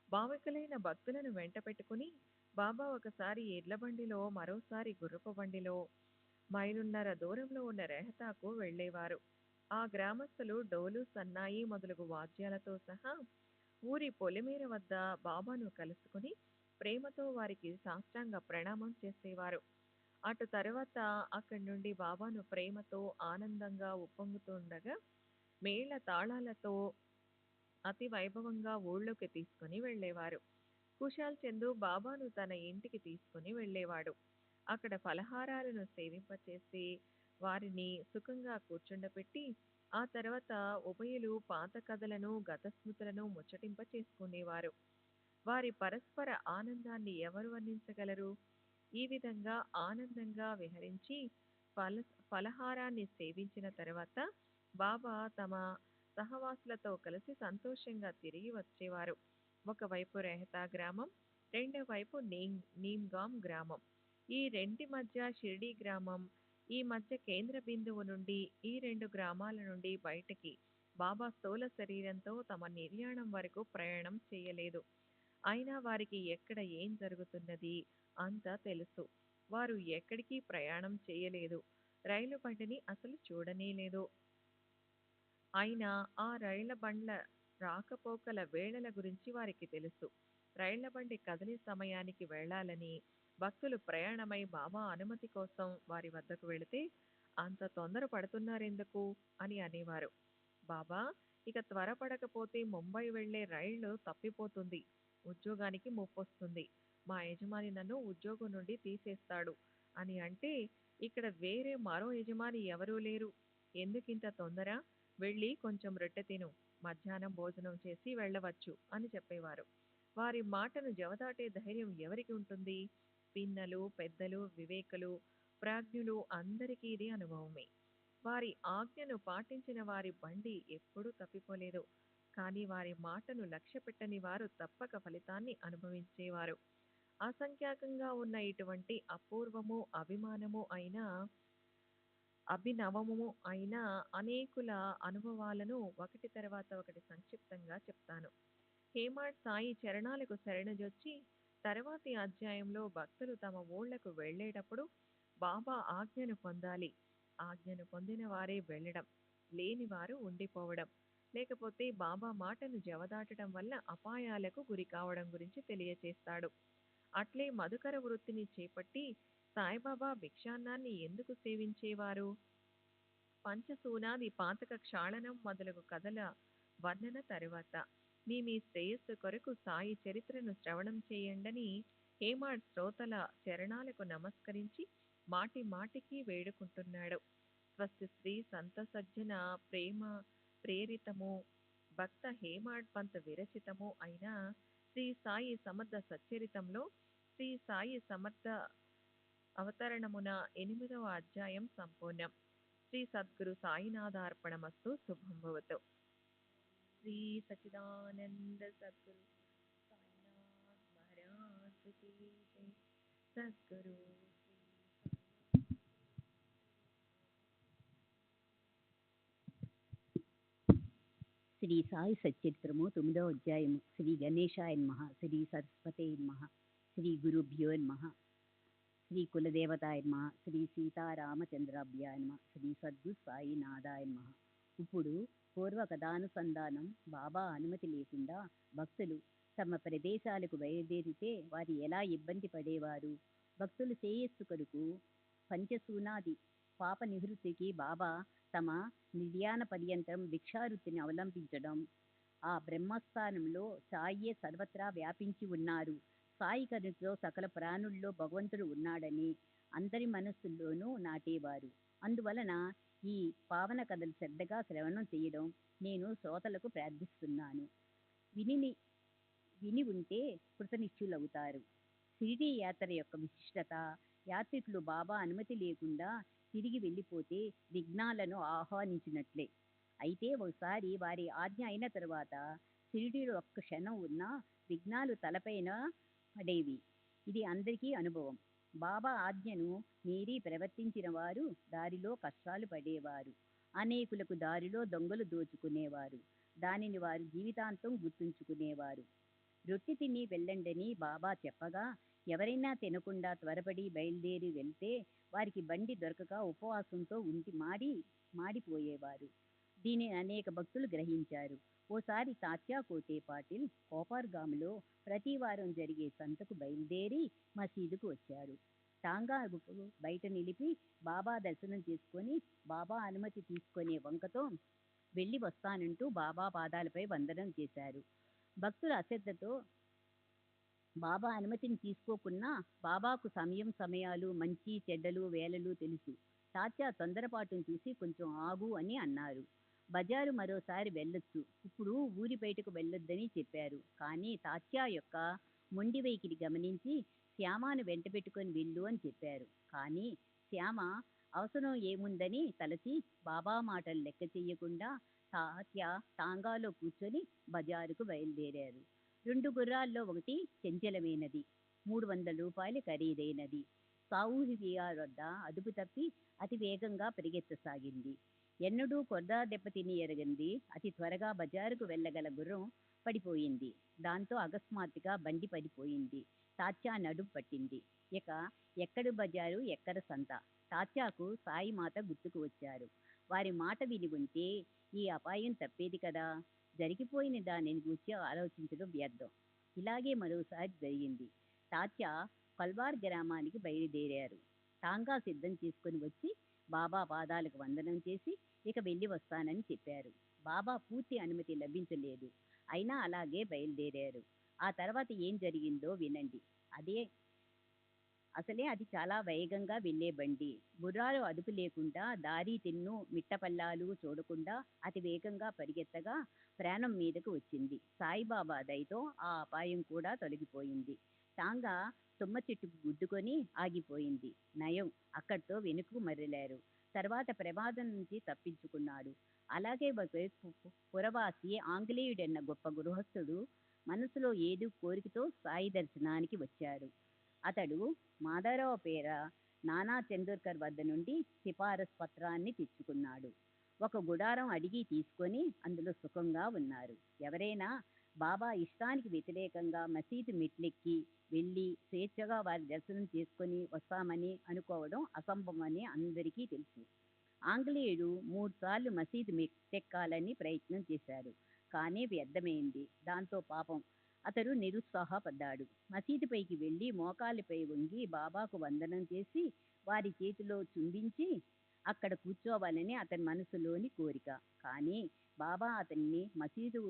[SPEAKER 6] భావికులైన భక్తులను వెంట పెట్టుకుని బాబా ఒకసారి ఎడ్ల బండిలో, మరోసారి గుర్రపు బండిలో మైలున్నర దూరంలో ఉన్న రెహతాకు వెళ్ళేవారు. ఆ గ్రామస్తులు డోలు, సన్నాయి మొదలగు వాద్యాలతో సహా ఊరి పొలిమేర వద్ద బాబాను కలుసుకుని ప్రేమతో వారికి సాష్టాంగ ప్రణామం చేసేవారు. అటు తర్వాత అక్కడి నుండి బాబాను ప్రేమతో ఆనందంగా ఉప్పొంగుతుండగా మేళ తాళాలతో అతి వైభవంగా ఊళ్ళోకి తీసుకుని వెళ్ళేవారు. కుశాల్ చందు బాబాను తన ఇంటికి తీసుకుని వెళ్ళేవాడు. అక్కడ ఫలహారాలను సేవింపచేసి వారిని సుఖంగా కూర్చుండపెట్టి ఆ తర్వాత ఉభయులు పాత కథలను, గత స్మృతులను ముచ్చటింప చేసుకునేవారు. వారి పరస్పర ఆనందాన్ని ఎవరు వర్ణించగలరు? ఈ విధంగా ఆనందంగా విహరించి ఫలహారాన్ని సేవించిన తర్వాత బాబా తమ సహవాసులతో కలిసి సంతోషంగా తిరిగి వచ్చేవారు. ఒకవైపు రెహతా గ్రామం, రెండో వైపు నీమ్గాం గ్రామం. ఈ రెంటి మధ్య షిర్డీ గ్రామం. ఈ మధ్య కేంద్ర బిందువు నుండి ఈ 2 గ్రామాల నుండి బయటికి బాబా స్థూల శరీరంతో తమ నిర్యాణం వరకు ప్రయాణం చేయలేదు. అయినా వారికి ఎక్కడ ఏం జరుగుతున్నది అంతా తెలుసు. వారు ఎక్కడికి ప్రయాణం చేయలేదు. రైలు బండిని అసలు చూడనే లేదు. అయినా ఆ రైళ్ల బండ్ల రాకపోకల వేళల గురించి వారికి తెలుసు. రైళ్ల బండి కదిలే సమయానికి వెళ్ళాలని భక్తులు ప్రయాణమై బాబా అనుమతి కోసం వారి వద్దకు వెళితే అంత తొందర పడుతున్నారెందుకు అని అనేవారు. బాబా, ఇక త్వరపడకపోతే ముంబై వెళ్లే రైళ్లు తప్పిపోతుంది, ఉద్యోగానికి ముప్పొస్తుంది, మా యజమాని నన్ను ఉద్యోగం నుండి తీసేస్తాడు అని అంటే ఇక్కడ వేరే మరో యజమాని ఎవరూ లేరు. ఎందుకింత తొందర? వెళ్ళి కొంచెం రొట్టె తిను, మధ్యాహ్నం భోజనం చేసి వెళ్ళవచ్చు అని చెప్పేవారు. వారి మాటను జవదాటే ధైర్యం ఎవరికి ఉంటుంది? పిన్నలు, పెద్దలు, వివేకులు, ప్రాజ్ఞులు అందరికీ ఇది అనుభవమే. వారి ఆజ్ఞను పాటించిన వారి బండి ఎప్పుడూ తప్పిపోలేదు. కానీ వారి మాటను లక్ష్యపెట్టని వారు తప్పక ఫలితాన్ని అనుభవించేవారు. అసంఖ్యాకంగా ఉన్న ఇటువంటి అపూర్వము, అభినవము అయిన అనేకుల అనుభవాలను ఒకటి తర్వాత ఒకటి సంక్షిప్తంగా చెప్తాను. హేమాడ్ సాయి చరణాలకు శరణుజొచ్చి తర్వాతి అధ్యాయంలో భక్తులు తమ ఊళ్లకు వెళ్ళేటప్పుడు బాబా ఆజ్ఞను పొందాలి. ఆజ్ఞను పొందిన వారే వెళ్ళడం, లేనివారు ఉండిపోవడం, లేకపోతే బాబా మాటను జవదాటడం వల్ల అపాయాలకు గురి కావడం గురించి తెలియచేస్తాడు. అట్లే మధుకర వృత్తిని చేపట్టి సాయిబాబా భిక్షాన్నాన్ని ఎందుకు సేవించేవారు? పంచసూనాది పాతక క్షాళనం మొదలగు కథల వర్ణన తరువాత మీ శ్రేయస్సు కొరకు సాయి చరిత్రను శ్రవణం చేయండని హేమాడ్ శ్రోతల చరణాలకు నమస్కరించి మాటి మాటికి వేడుకుంటున్నాడు. స్వస్తి శ్రీ సంత సజ్జన ప్రేమ ప్రేరితము భక్త హేమాడ్ పంత్ విరచితము అయిన శ్రీ సాయి సమర్థ సచ్చరితంలో శ్రీ సాయి సమర్థ అవతరణమున 8వ అధ్యాయం సంపూర్ణం. శ్రీ సద్గురు సాయినాథార్పణమస్తు. శుభం భవతు. శ్రీ సచిదానంద సద్గురు సాయినాథ్ మహారాజ్ की जय. సద్గురు
[SPEAKER 7] శ్రీ సాయి సచ్చరిత్రము 9వ అధ్యాయము. శ్రీ గణేశాయ నమః, శ్రీ సరస్వతే నమః, శ్రీ గురుభ్యో నమః, శ్రీ కులదేవతాయ నమః, శ్రీ సీతారామచంద్రాభ్యాయ నమః, శ్రీ సద్గురు సాయినాథాయ నమః. ఇప్పుడు పూర్వ కథానుసంధానం. బాబా అనుమతి లేకుండా భక్తులు తమ ప్రదేశాలకు బయలుదేరితే వారు ఎలా ఇబ్బంది పడేవారు? భక్తులు శ్రేయస్సు కొరకు పంచసూనాది పాప నివృత్తికి బాబా తమ నిర్యాణ పర్యంతం భిక్షావృత్తిని అవలంబించడం. ఆ బ్రహ్మస్థానంలో సాయే సర్వత్రా వ్యాపించి ఉన్నారు. సాయి కరుణతో సకల ప్రాణుల్లో భగవంతుడు ఉన్నాడని అందరి మనస్సుల్లోనూ నాటేవారు. అందువలన ఈ పావన కథలు శ్రద్ధగా శ్రవణం చేయడం నేను శ్రోతలకు ప్రార్థిస్తున్నాను. విని ఉంటే కృతనిశ్చులవుతారు. షిరిడీ యాత్ర యొక్క విశిష్టత. యాత్రికులు బాబా అనుమతి లేకుండా తిరిగి వెళ్ళిపోతే విఘ్నాలను ఆహ్వానించినట్లే. అయితే ఒకసారి వారి ఆజ్ఞ అయిన తరువాత షిరిడీలో ఒక్క క్షణం ఉన్నా విఘ్నాలు తలపైన పడేవి. ఇది అందరికీ అనుభవం. బాబా ఆజ్ఞను మీరి ప్రవర్తించిన వారు దారిలో కష్టాలు పడేవారు. అనేకులకు దారిలో దొంగలు దోచుకునేవారు. దానిని వారు జీవితాంతం గుర్తుంచుకునేవారు. రొట్టె తిని వెళ్ళండని బాబా చెప్పగా ఎవరైనా తినకుండా త్వరపడి బయలుదేరి వెళ్తే వారికి బండి దొరకక ఉపవాసంతో ఉండి మాడిపోయేవారు. దీనిని అనేక భక్తులు గ్రహించారు. ఓసారి తాత్యా కోటే పాటిల్ కోపార్గాములో ప్రతి వారం జరిగే సంతకు బయలుదేరి మసీదుకు వచ్చారు. టాంగా బయట నిలిపి బాబా దర్శనం చేసుకొని బాబా అనుమతి తీసుకునే వంకతో వెళ్ళి వస్తానంటూ బాబా పాదాలపై వందనం చేశారు. భక్తుల అశ్రద్ధతో బాబా అనుమతిని తీసుకోకున్నా బాబాకు సమయాలు, మంచి చెడ్డలు, వేళలు తెలుసు. తాత్యా తొందరపాటును చూసి కొంచెం ఆగు అని అన్నారు. బజారు మరోసారి వెళ్ళొచ్చు, ఇప్పుడు ఊరి బయటకు వెళ్ళొద్దని చెప్పారు. కానీ తాత్యా యొక్క మొండి వైఖరి గమనించి శ్యామను వెంట పెట్టుకొని వెళ్ళు అని చెప్పారు. కానీ శ్యామ అవసరం ఏముందని తలచి బాబా మాటలు లెక్క చెయ్యకుండా తాత్యా టాంగాలో కూర్చొని బజారుకు బయలుదేరారు. 2 గుర్రాల్లో ఒకటి చంచలమైనది, 300 రూపాయలు ఖరీదైనది. సాహూజీ విహార్ వద్ద అదుపు తప్పి అతి వేగంగా పరిగెత్తసాగింది. ఎన్నడూ కొరదా దెబ్బతిని ఎరగంది అతి త్వరగా బజారుకు వెళ్ళగల గుర్రం పడిపోయింది. దాంతో అకస్మాత్తుగా బండి పడిపోయింది. తాత్యా నడుం పట్టింది. ఇక ఎక్కడు బజారు, ఎక్కడ సంత? తాత్యాకు సాయి మాత గుర్తుకు వచ్చారు. వారి మాట విని ఉంటే ఈ అపాయం తప్పేది కదా. జరిగిపోయిన దానిని గూర్చి ఆలోచించడం వ్యర్థం. ఇలాగే మరోసారి జరిగింది. తాత్యా కల్వార్ గ్రామానికి బయలుదేరారు. టాంగా సిద్ధం చేసుకుని వచ్చి బాబా పాదాలకు వందనం చేసి ఇక వెళ్ళి వస్తానని చెప్పారు. బాబా పూర్తి అనుమతి లభించలేదు. అయినా అలాగే బయలుదేరారు. ఆ తర్వాత ఏం జరిగిందో వినండి. అసలే అది చాలా వేగంగా వెళ్ళే బండి. గుర్రాలు అదుపు లేకుండా దారి తిన్ను మిట్టపల్లాలు చూడకుండా అతి వేగంగా పరిగెత్తగా ప్రాణం మీదకు వచ్చింది. సాయిబాబా దయతో ఆ అపాయం కూడా తొలగిపోయింది. టాంగా తుమ్మ చెట్టుకు గుద్దుకొని ఆగిపోయింది. నయం, అక్కడితో వెనుకకు మరలారు. తర్వాత ప్రమాదం నుంచి తప్పించుకున్నాడు. అలాగే ఒకవైపు పురవాసి ఆంగ్లేయుడన్న గొప్ప గృహస్థుడు మనసులో ఏదో కోరికతో సాయి దర్శనానికి వచ్చాడు. అతడు మాధవరావు పేర నానా చందోర్కర్ వద్ద నుండి సిఫారసు పత్రాన్ని తెచ్చుకున్నాడు. ఒక గుడారం అడిగి తీసుకొని అందులో సుఖంగా ఉన్నారు. ఎవరైనా బాబా ఇష్టానికి వ్యతిరేకంగా మసీదు మెట్లెక్కి వెళ్ళి స్వేచ్ఛగా వారి దర్శనం చేసుకొని వస్తామని అనుకోవడం అసంభవమని అందరికీ తెలుసు. ఆంగ్లేయుడు 3 సార్లు మసీదు మెట్టెక్కాలని ప్రయత్నం చేశాడు. కానీ వ్యర్థమైంది. దాంతో పాపం అతడు నిరుత్సాహపడ్డాడు. మసీదుపైకి వెళ్ళి మోకాళ్ళపై వంగి బాబాకు వందనం చేసి వారి చేతిలో చుంబించి అక్కడ కూర్చోవాలని అతని మనసులోని కోరిక. కానీ బాబా అతన్ని మసీదు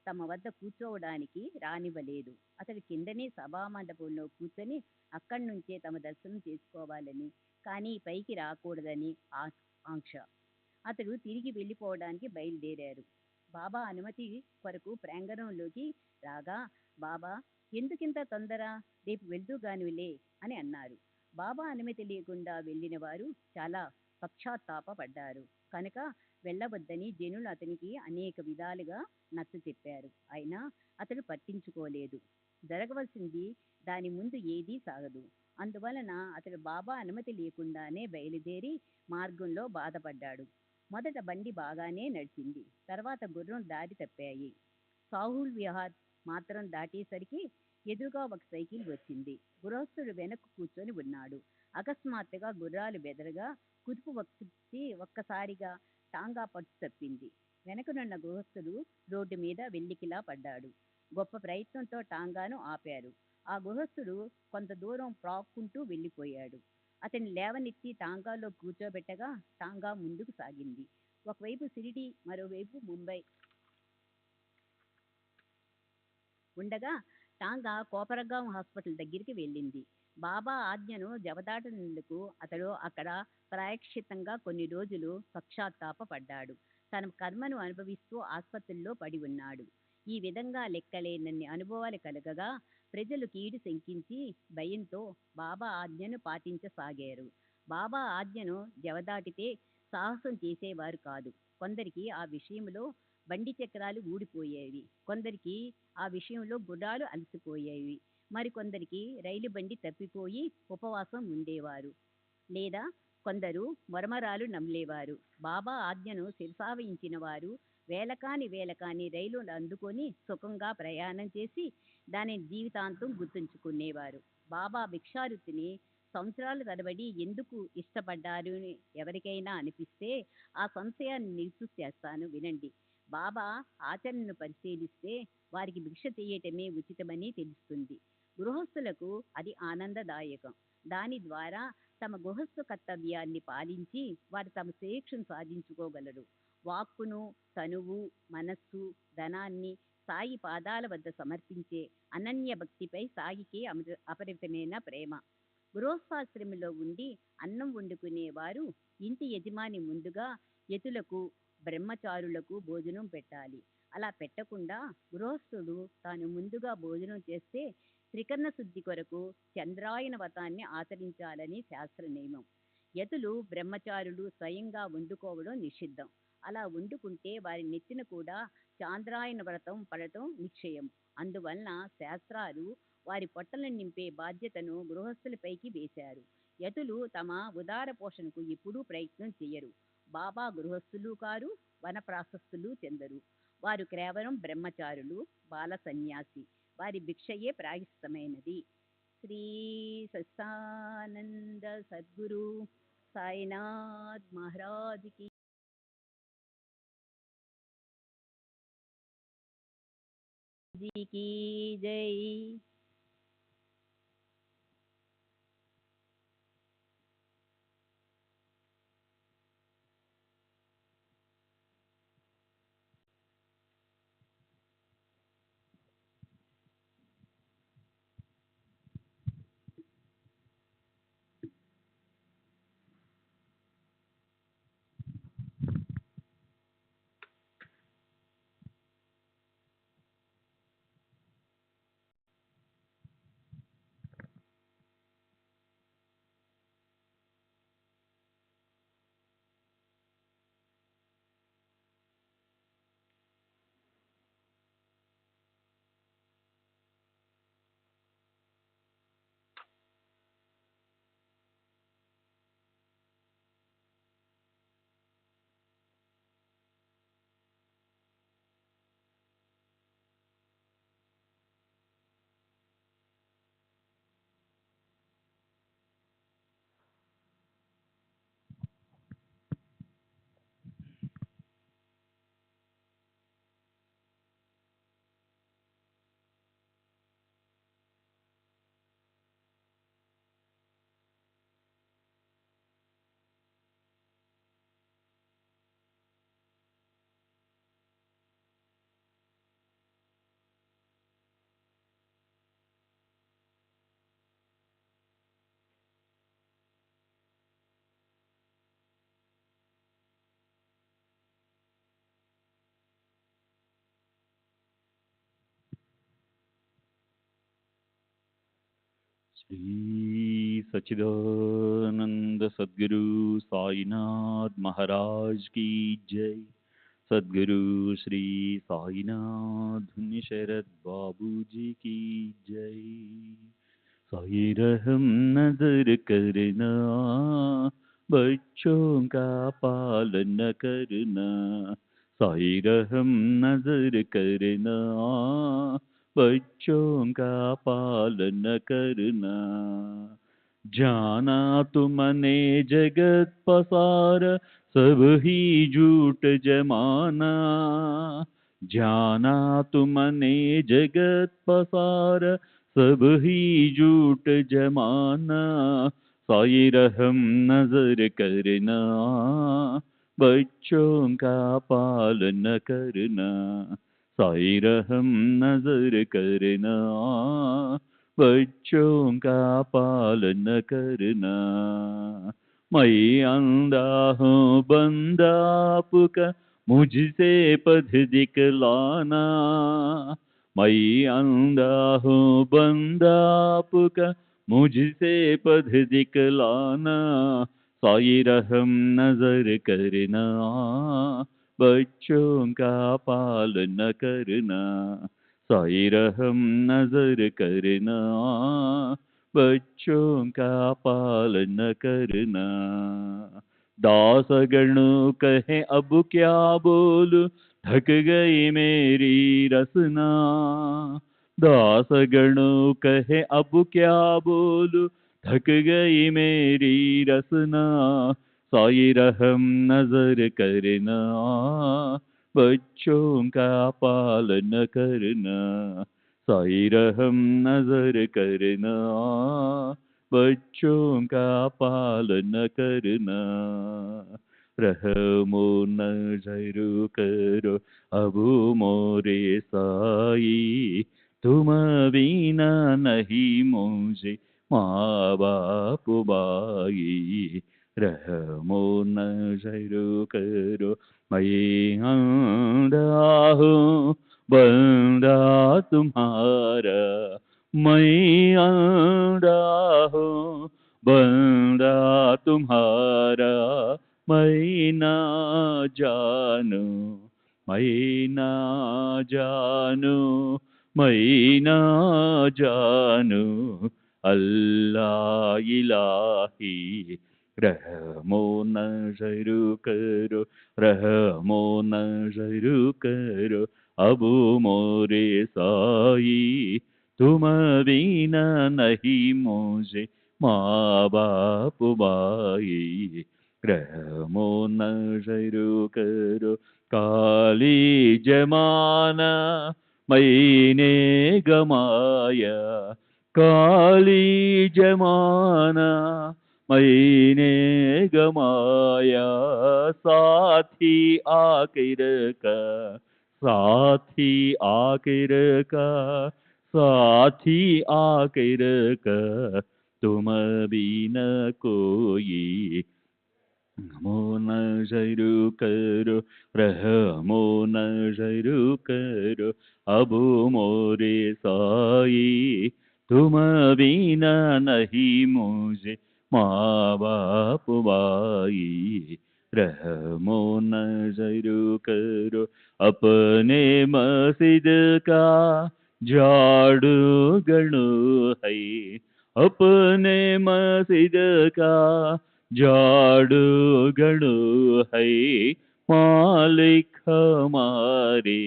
[SPEAKER 7] తమ వద్ద కూర్చోవడానికి రానివ్వలేదు. అతడు కిందనే సభామండపంలో కూర్చొని అక్కడి నుంచే తమ దర్శనం చేసుకోవాలని, కానీ పైకి రాకూడదని ఆంక్ష. అతడు తిరిగి వెళ్ళిపోవడానికి బయలుదేరారు. బాబా అనుమతి కొరకు ప్రాంగణంలోకి రాగా బాబా, ఎందుకింత తొందర, రేపు వెళ్తూ గానివిలే అని అన్నారు. బాబా అనుమతి లేకుండా వెళ్ళిన వారు చాలా పశ్చాత్తాపపడ్డారు. కనుక వెళ్ళవద్దని జనులు అతనికి అనేక విధాలుగా నచ్చ చెప్పారు. అయినా అతడు పట్టించుకోలేదు. జరగవలసింది దాని ముందు ఏదీ సాగదు. అందువలన అతడు బాబా అనుమతి లేకుండానే బయలుదేరి మార్గంలో బాధపడ్డాడు. మొదట బండి బాగానే నడిచింది. తర్వాత గుర్రం దారి తప్పాయి. సాహుల్ విహార్ మాత్రం దాటేసరికి ఎదురుగా ఒక సైకిల్ వచ్చింది. గృహస్థుడు వెనక్కు కూర్చొని ఉన్నాడు. అకస్మాత్తుగా గుర్రాలు బెదరగా కుదుపు వచ్చి ఒక్కసారిగా టాంగా పట్టు తప్పింది. వెనకనున్న గృహస్థుడు రోడ్డు మీద వెల్లికిలా పడ్డాడు. గొప్ప ప్రయత్నంతో టాంగాను ఆపారు. ఆ గృహస్థుడు కొంత దూరం ప్రాక్కుంటూ వెళ్ళిపోయాడు. అతన్ని లేవనెత్తి టాంగాలో కూర్చోబెట్టగా టాంగా ముందుకు సాగింది. ఒకవైపు షిరిడి, మరోవైపు ముంబై ఉండగా టాంగా కోపరగాం హాస్పిటల్ దగ్గరికి వెళ్ళింది. బాబా ఆజ్ఞను జవదాటనందుకు అతడు అక్కడ ప్రాయశ్చిత్తంగా కొన్ని రోజులు పశ్చాత్తాపపడ్డాడు. తన కర్మను అనుభవిస్తూ ఆసుపత్రిలో పడి ఉన్నాడు. ఈ విధంగా లెక్కలేనన్ని అనుభవాలు కలగగా ప్రజలు కీడు శంకించి భయంతో బాబా ఆజ్ఞను పాటించసాగారు. బాబా ఆజ్ఞను జవదాటితే సాహసం చేసేవారు కాదు. కొందరికి ఆ విషయంలో బండి చక్రాలు ఊడిపోయేవి. కొందరికి ఆ విషయంలో గుర్రాలు అలసిపోయేవి. మరికొందరికి రైలు బండి తప్పిపోయి ఉపవాసం ఉండేవారు. లేదా కొందరు మరమరాలు నమిలేవారు. బాబా ఆజ్ఞను శిరసావహించిన వారు వేలకాని రైలు అందుకొని సుఖంగా ప్రయాణం చేసి దానిని జీవితాంతం గుర్తుంచుకునేవారు. బాబా భిక్షారుతిని సంవత్సరాల తరబడి ఎందుకు ఇష్టపడ్డారు అని ఎవరికైనా అనిపిస్తే ఆ సంశయాన్ని నివృత్తి చేస్తాను వినండి. బాబా ఆచరణను పరిశీలిస్తే వారికి భిక్ష చేయటమే ఉచితమని తెలుస్తుంది. గృహస్థులకు అది ఆనందదాయకం. దాని ద్వారా తమ గృహస్థ కర్తవ్యాన్ని పాలించి వారు తమ శ్రేయస్సును సాధించుకోగలరు. వాక్కును, తనువు, మనస్సు, ధనాన్ని సాయి పాదాల వద్ద సమర్పించే అనన్య భక్తిపై సాయికి అపరిమితమైన ప్రేమ. గృహస్థాశ్రమంలో ఉండి అన్నం వండుకునేవారు ఇంటి యజమాని ముందుగా యతులకు, బ్రహ్మచారులకు భోజనం పెట్టాలి. అలా పెట్టకుండా గృహస్థుడు తాను ముందుగా భోజనం చేస్తే త్రికరణ శుద్ధి కొరకు చంద్రాయన వ్రతాన్ని ఆచరించాలని శాస్త్ర నియమం. యతులు, బ్రహ్మచారులు స్వయంగా వండుకోవడం నిషిద్ధం. అలా వండుకుంటే వారి నెత్తిన కూడా చాంద్రాయన వ్రతం పడటం నిశ్చయం. అందువలన శాస్త్రాలు వారి పొట్టలను నింపే బాధ్యతను గృహస్థులపైకి వేశారు. యతులు తమ ఉదార పోషణకు ఎప్పుడూ ప్రయత్నం చేయరు. బాబా గృహస్థులు కారు, వనప్రాశస్తులు చెందరు. వారు కేవలం బ్రహ్మచారులు, బాల సన్యాసి. వారి భిక్షయే ప్రాయశ్చితమైనది. శ్రీ సత్సానంద సద్గురు సాయినాథ్ మహారాజ్కి జై.
[SPEAKER 2] श्री सच्चिदानंद सद्गुरु साईनाथ महाराज की जय। सद्गुरु श्री साईनाथ धन्य शरद बाबू जी की जय। साई रहम नजर करना, बच्चों का पालन करना। साई रहम नजर करना, बच्चों का पालन करना। जाना तुमने जगत पसार, सब ही झूठ जमाना। जाना तुमने जगत पसार, सब ही झूठ जमाना। साई रहम नजर करना, बच्चों का पालन करना। साई रहम नजर करना, बच्चों का पालन करना। मैं अंधा हूँ बंदा आपका, मुझसे पथ दिखलाना। मैं अंधा हूँ बंदा आपका, मुझसे पथ दिखलाना। साई रहम नजर करना, बच्चों का पालन करना। साई रहम नजर करना, बच्चों का पालन करना। दास गणों कहे अब क्या बोलूं, थक गई मेरी रसना। दास गणों कहे अब क्या बोलूं, थक गई मेरी रसना। साई रहम नजर करना, बच्चों का पालन करना। साई रहम नजर करना, बच्चों का पालन करना। रहमो नजर करो अब मोरे साई, तुम बिना नहीं मुझे माँ बाप भाई। रहमो नजर करो, मैं अंधा हूँ बंदा तुम्हारा। मैं अंधा हूँ बंदा तुम्हारा। मैं ना जानू, मैं ना जानू, मैं ना जानू। अल्लाह इलाही रहमो नजर करो, रहमो नजर करो, अब मोरे साई तुम बिना नहीं मुझे माँ बाप भाई। रहमो नजर करो, काली जमाना मैंने गमाया, काली जमाना मैंने गमाया, साथी आखिर का, साथी आखिर का, साथी आखिर का, तुम बिना कोई। रहमो नजर करो, रहमो नजर करो, अब मोरे साई तुम बिना नहीं मुझे माँ बाप भाई। रहमो नजर करो, अपने मस्जिद का झाड़ू गणो है, अपने मस्जिद का झाड़ू गणो है, मालिक हमारे,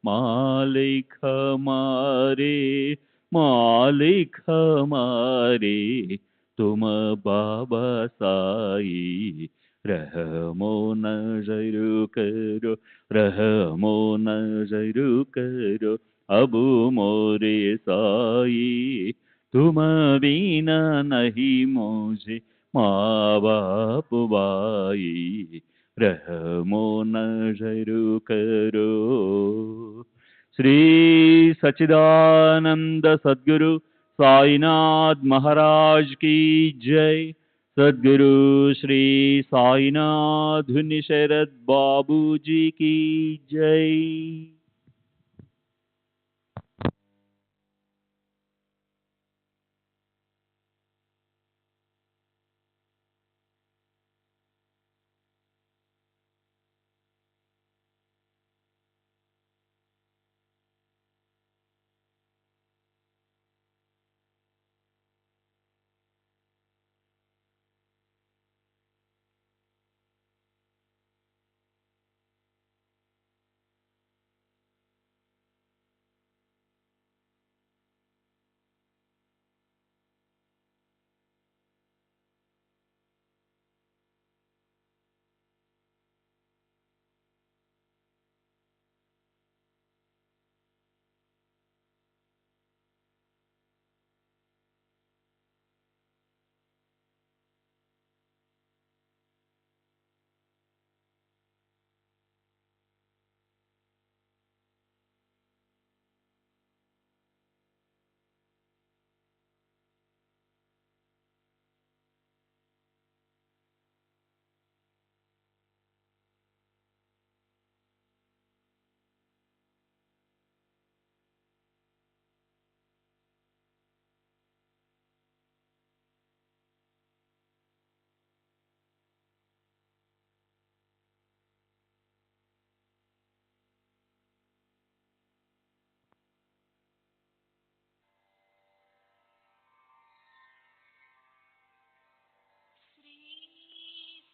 [SPEAKER 2] मालिक हमारे, मालिक हमारे तुम बाबा साई। रहमो नजर करो, रहमो नजर करो, अब मोरे साई तुम बिना नहीं मुझे माँ बाप भाई। रहमो नजर करो। श्री सच्चिदानंद सद्गुरु साईनाथ महाराज की जय। सद्गुरु श्री साईनाथ शरद बाबू जी की जय।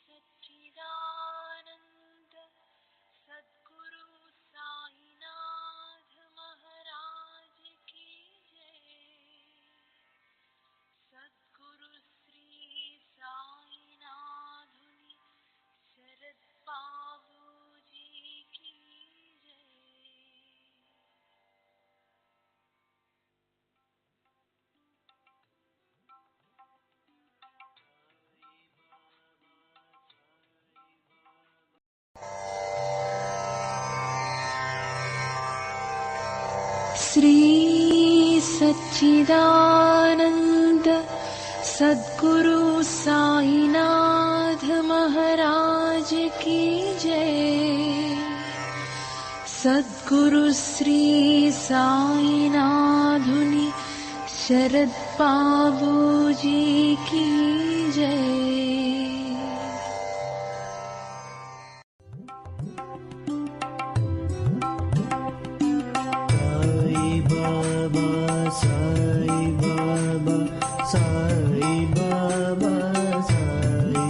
[SPEAKER 1] सच्चिदानंद सद्गुरु साईनाथ महाराज की जय। सद्गुरु श्री साईनाथुनि शरद बाबू जी की जय। श्री सच्चिदानंद सद्गुरु साईनाथ महाराज की जय। सद्गुरु श्री साईनाथुनि शरद बाबू जी की जय।
[SPEAKER 8] Sai Baba Sai Baba Sai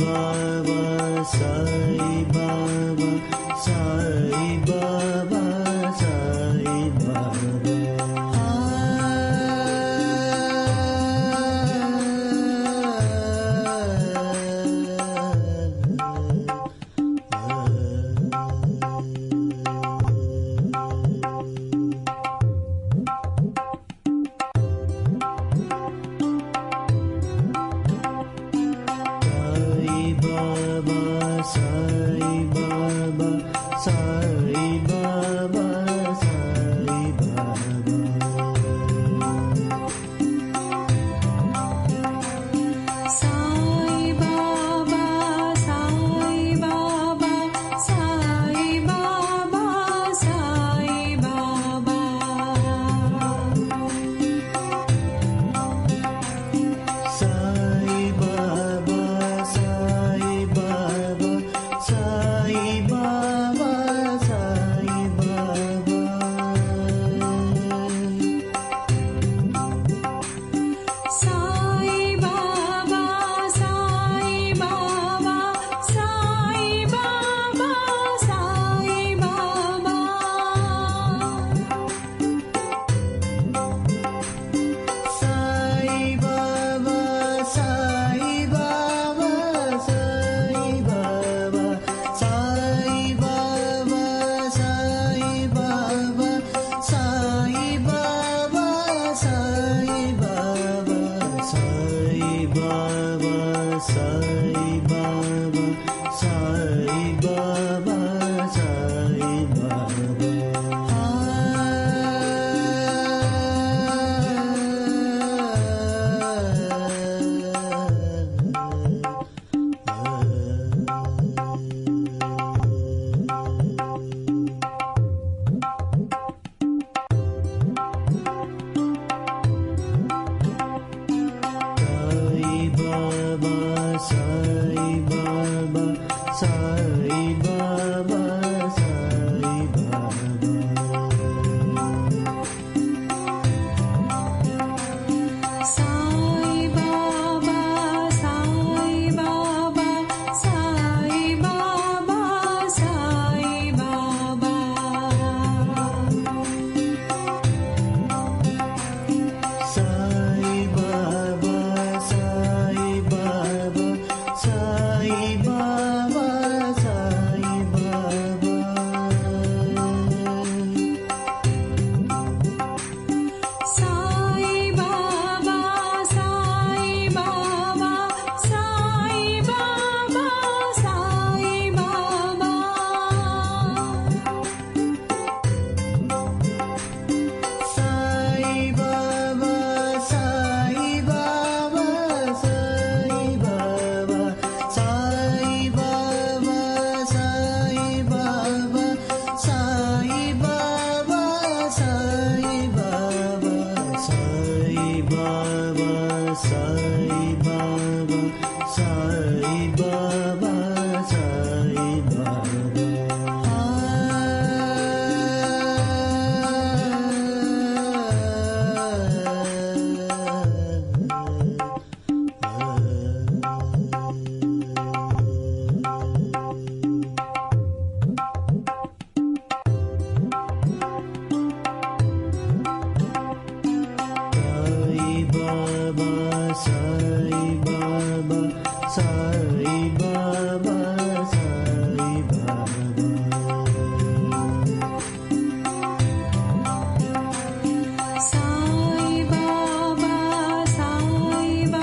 [SPEAKER 8] Sai Baba,